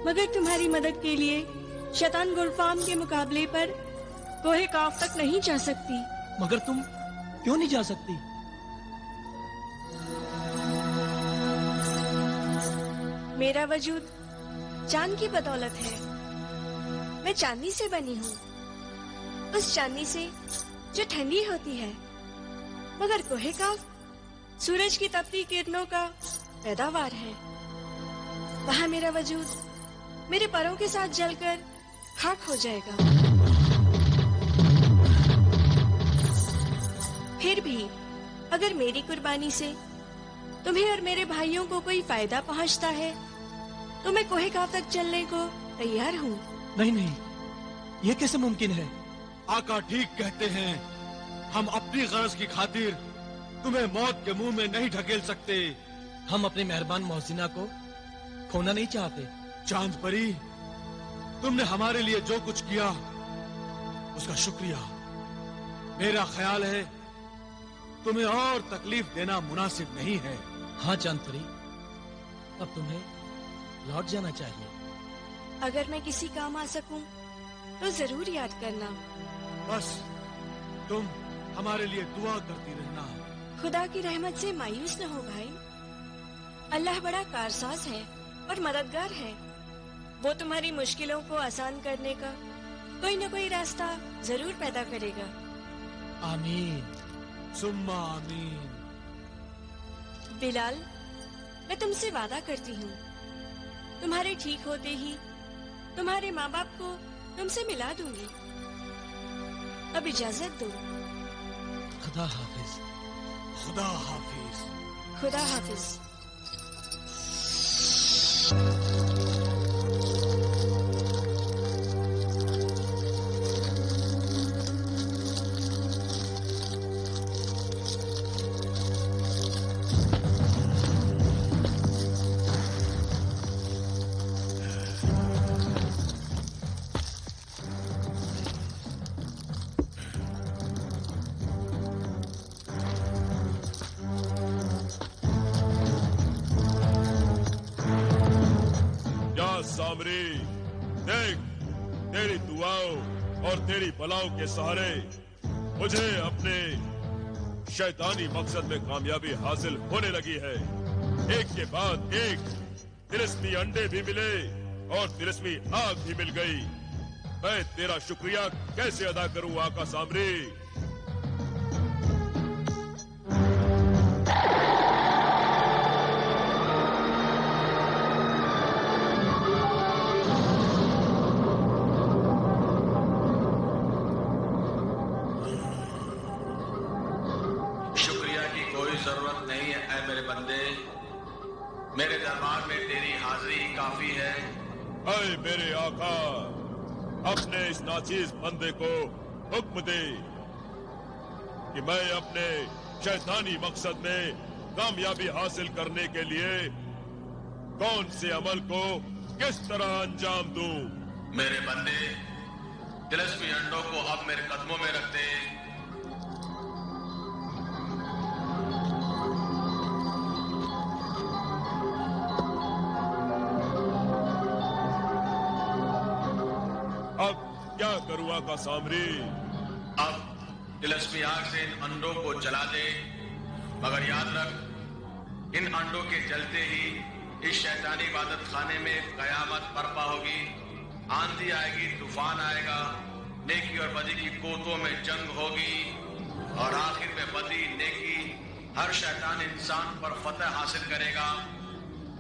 मगर तुम्हारी मदद के लिए शैतान गुलफाम के मुकाबले पर कोहे काफ तक नहीं जा सकती। मगर तुम क्यों नहीं जा सकती? मेरा वजूद चांद की बदौलत है। मैं चांदी से बनी हूँ, उस चांदी से जो ठंडी होती है। मगर कोहे काफ सूरज की तपती किरणों का पैदावार है। वहाँ मेरा वजूद मेरे परों के साथ जलकर खाक हो जाएगा। फिर भी अगर मेरी कुर्बानी से तुम्हें और मेरे भाइयों को कोई फायदा पहुंचता है तो मैं कोहे काफ तक चलने को तैयार हूँ। नहीं नहीं, ये कैसे मुमकिन है? आका ठीक कहते हैं, हम अपनी गरज की खातिर तुम्हें मौत के मुंह में नहीं ढकेल सकते। हम अपनी मेहरबान मोहसिना को खोना नहीं चाहते। चांद परी, तुमने हमारे लिए जो कुछ किया उसका शुक्रिया। मेरा ख्याल है तुम्हें और तकलीफ देना मुनासिब नहीं है। हाँ चांद परी, अब तुम्हें लौट जाना चाहिए। अगर मैं किसी काम आ सकूं तो जरूर याद करना। बस तुम हमारे लिए दुआ करती रहना। खुदा की रहमत से मायूस न हो भाई। अल्लाह बड़ा कारसाज है और मददगार है। वो तुम्हारी मुश्किलों को आसान करने का कोई न कोई रास्ता जरूर पैदा करेगा। आमीन सुम्मा आमीन। बिलाल, मैं तुमसे वादा करती हूँ, तुम्हारे ठीक होते ही तुम्हारे माँ बाप को तुमसे मिला दूंगी। अब इजाजत दो। खुदा हाफिज। खुदा हाफिज। खुदा हाफिज। सामरी, देख, तेरी दुआओं और तेरी बलाओं के सहारे मुझे अपने शैतानी मकसद में कामयाबी हासिल होने लगी है। एक के बाद एक तिलिस्मी अंडे भी मिले और तिलिस्मी आग भी मिल गई। मैं तेरा शुक्रिया कैसे अदा करूं आका सामरी? मेरे दरबार में तेरी हाजिरी ही काफी है। ऐ मेरे आका, अपने इस नाचीज बंदे को हुक्म दे कि मैं अपने शैतानी मकसद में कामयाबी हासिल करने के लिए कौन से अमल को किस तरह अंजाम दूं। मेरे बंदे तिलिस्मी अंडों को अब मेरे कदमों में रख दे। अब क्या करूँ आका सामरी? अब तिलिस्मी आग से इन अंडों को जला दे, मगर याद रख, इन अंडों के जलते ही इस शैतानी इबादत खाने में कयामत बर्पा होगी। आंधी आएगी, तूफान आएगा, नेकी और बदी की कोतों में जंग होगी और आखिर में बदी नेकी हर शैतान इंसान पर फतह हासिल करेगा।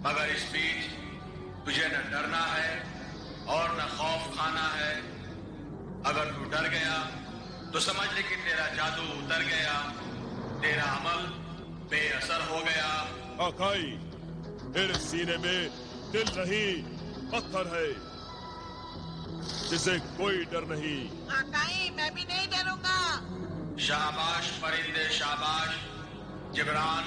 मगर इस बीच तुझे न डरना है और न खौफ खाना है। अगर तू डर गया तो समझ ले कि तेरा जादू उतर गया, तेरा अमल बेअसर हो गया। आकाई, मेरे सीने में दिल नहीं पत्थर है जिसे कोई डर नहीं। आकाई, मैं भी नहीं डरूंगा। शाबाश परिंदे शाबाश। जिब्रान,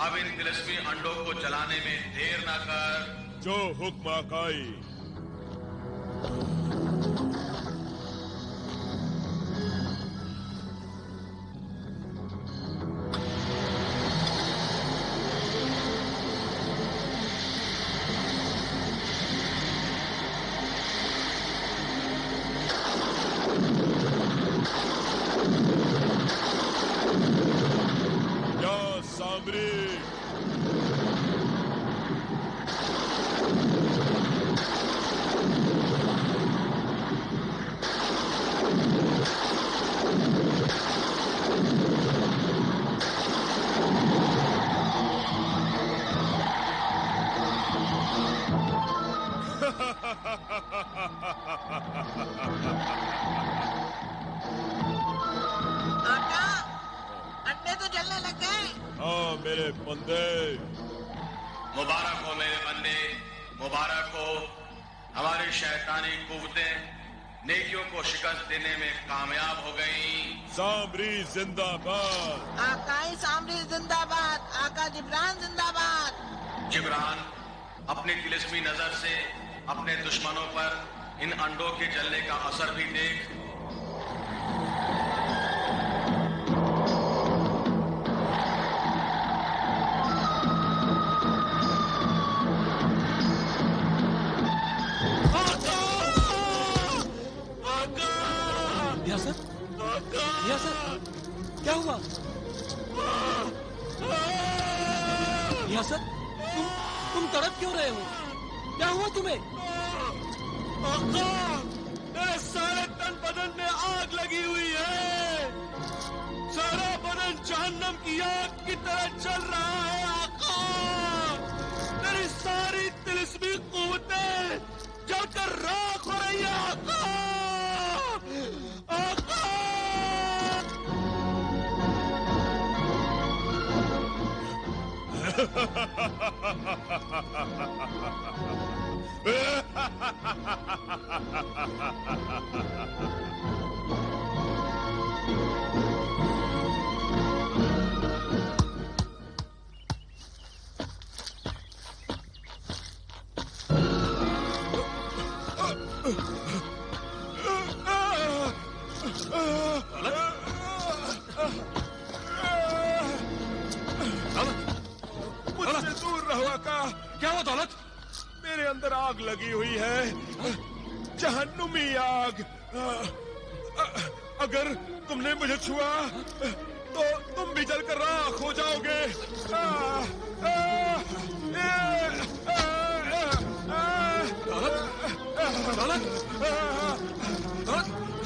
अब इन तिलिस्मी अंडों को जलाने में देर ना कर। जो हुक्म आकाई। बंदे। मुबारक हो मेरे बंदे, मुबारक हो। हमारी शैतानी कुव्वतें नेकियों को शिकस्त देने में कामयाब हो गई। सामरी जिंदाबाद। आकाई सामरी जिंदाबाद। आका जिब्रान जिंदाबाद। जिब्रान, अपनी तिलिस्मी नजर से अपने दुश्मनों पर इन अंडों के जलने का असर भी देख। सर, क्या हुआ? सर, तुम तड़प क्यों रहे हो? क्या हुआ तुम्हें? मेरे सारे तन बदन में आग लगी हुई है। सारा बदन जहन्नम की आग की तरह जल रहा है आका। मेरी सारी तिलिस्मी कुव्वतें जलकर राख हो रही है आका। आका मुझसे दूर रहो आका। क्या हुआ दौलत? मेरे अंदर आग लगी हुई है, जहन्नुमी आग। अगर तुमने मुझे छुआ तो तुम भी जलकर राख हो जाओगे। दौलत,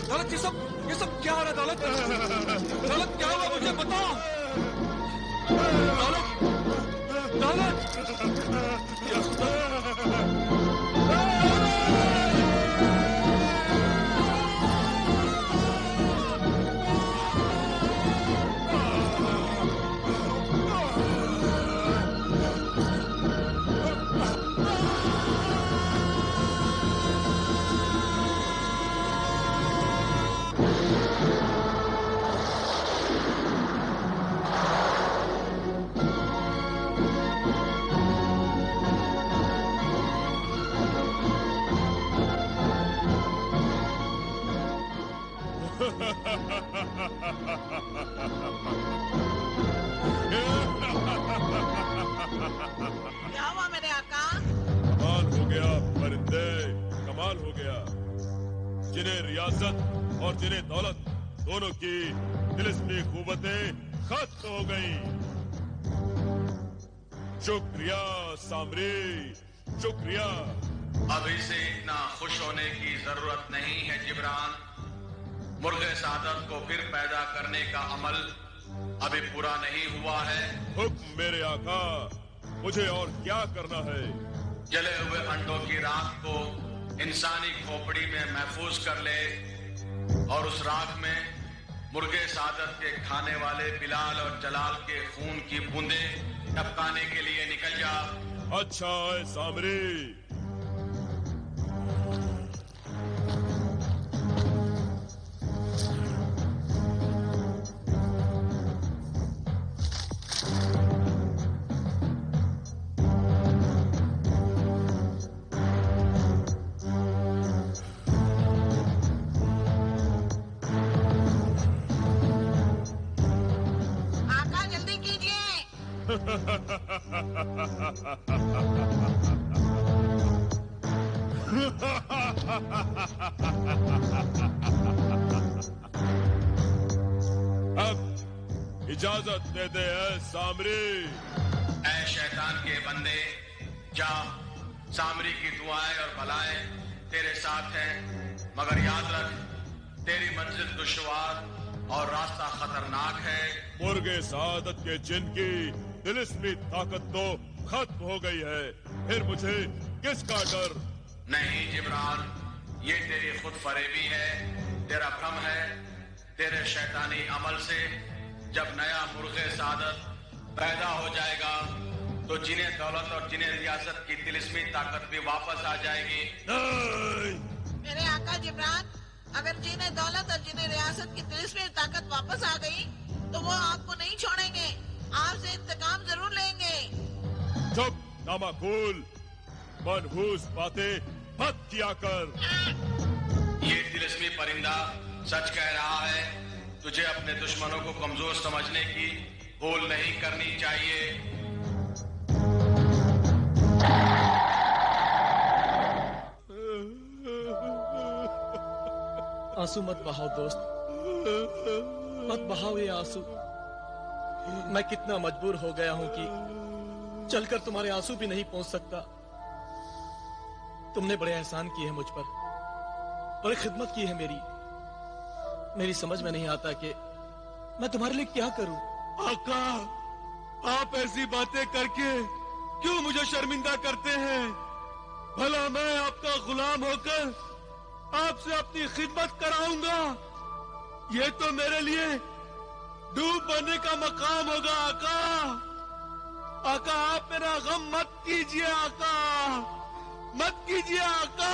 दौलत, ये सब क्या हो रहा है? दौलत, दौलत क्या हुआ मुझे बताओ। दौलत, दौलत, क्या हुआ मेरे आका? कमाल हो गया परिंदे, कमाल हो गया। जिन्हें रियासत और जिन्हें दौलत, दोनों की तिलिस्मी कुव्वतें खत्म हो गई। शुक्रिया सामरी, शुक्रिया। अभी से इतना खुश होने की जरूरत नहीं है जिब्रान। मुर्गे सादत को फिर पैदा करने का अमल अभी पूरा नहीं हुआ है। हुक्म मेरे आका, मुझे और क्या करना है? जले हुए अंडों की राख को इंसानी खोपड़ी में महफूज कर ले और उस राख में मुर्गे सादत के खाने वाले बिलाल और जलाल के खून की बूंदें टपकाने के लिए निकल जा। अच्छा है सामरी। आका जल्दी कीजिए। अब इजाजत दे दे सामरी। ऐ शैतान के बंदे, जा। सामरी की दुआएं और भलाएं तेरे साथ हैं, मगर याद रख तेरी मंजिल दुश्वार और रास्ता खतरनाक है। मुर्गे सादत के जिन की तिलिस्मी ताकत तो खत्म हो गई है, फिर मुझे किसका डर? नहीं जिब्रान, ये तेरी खुद फरेबी है, तेरा भ्रम है। तेरे शैतानी अमल से जब नया मुर्गे सादत पैदा हो जाएगा तो जिन्हें दौलत और जिन्हें रियासत की तिलिस्मी ताकत भी वापस आ जाएगी। नहीं। मेरे आका जिब्रान, अगर जिन्हें दौलत और जिन्हें रियासत की तिलिस्मी ताकत वापस आ गई तो वो आपको नहीं छोड़ेंगे, आपसे इंतकाम जरूर लेंगे। चुप नामाकूल, मनहूस बातें मत किया कर। ये तिलिस्मी परिंदा सच कह रहा है। तुझे अपने दुश्मनों को कमजोर समझने की भूल नहीं करनी चाहिए। आंसू मत बहाओ दोस्त, मत बहाओ ये आंसू। मैं कितना मजबूर हो गया हूं कि चलकर तुम्हारे आंसू भी नहीं पहुंच सकता। तुमने बड़े एहसान किए हैं मुझ पर, बड़ी खिदमत की है मेरी समझ में नहीं आता कि मैं तुम्हारे लिए क्या करूं। आका, आप ऐसी बातें करके क्यों मुझे शर्मिंदा करते हैं? भला मैं आपका गुलाम होकर आपसे अपनी खिदमत कराऊंगा। ये तो मेरे लिए डूब बनने का मकाम होगा। आका, आका, आप मेरा गम मत कीजिए। आका, मत कीजिए। आका,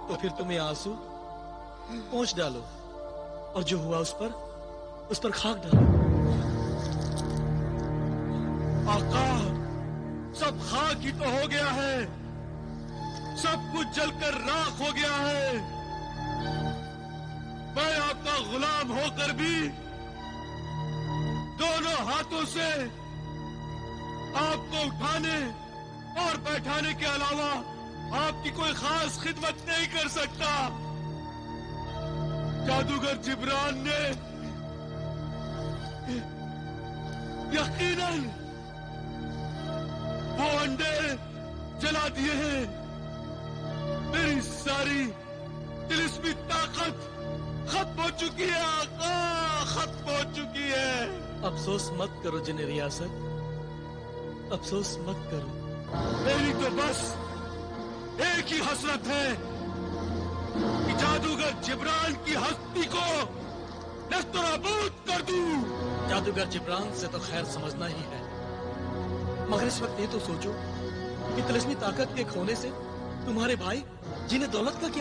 तो फिर तुम्हें आंसू पोंछ डालो और जो हुआ उस पर खाक डालो। आका, सब खाक ही तो हो गया है, सब कुछ जलकर राख हो गया है। मैं आपका गुलाम होकर भी दोनों हाथों से आपको उठाने और बैठाने के अलावा आपकी कोई खास खिदमत नहीं कर सकता। जादूगर जिब्रान ने यकीनन वो अंडे जला दिए हैं। मेरी सारी तिलिस्मी ताकत खत्म हो चुकी है। आका, खत्म हो चुकी है। अफसोस मत करो जिन्हें रियासत, अफसोस मत करो। मेरी तो बस एक ही हसरत है कि जादूगर जिब्रान की हस्ती को नस्तनाबूद कर दूं। जादूगर जिब्रान से तो खैर समझना ही है, मगर इस वक्त ये तो सोचो कि तिलिस्मी ताकत के खोने से तुम्हारे भाई जिन्हें दौलत का क्या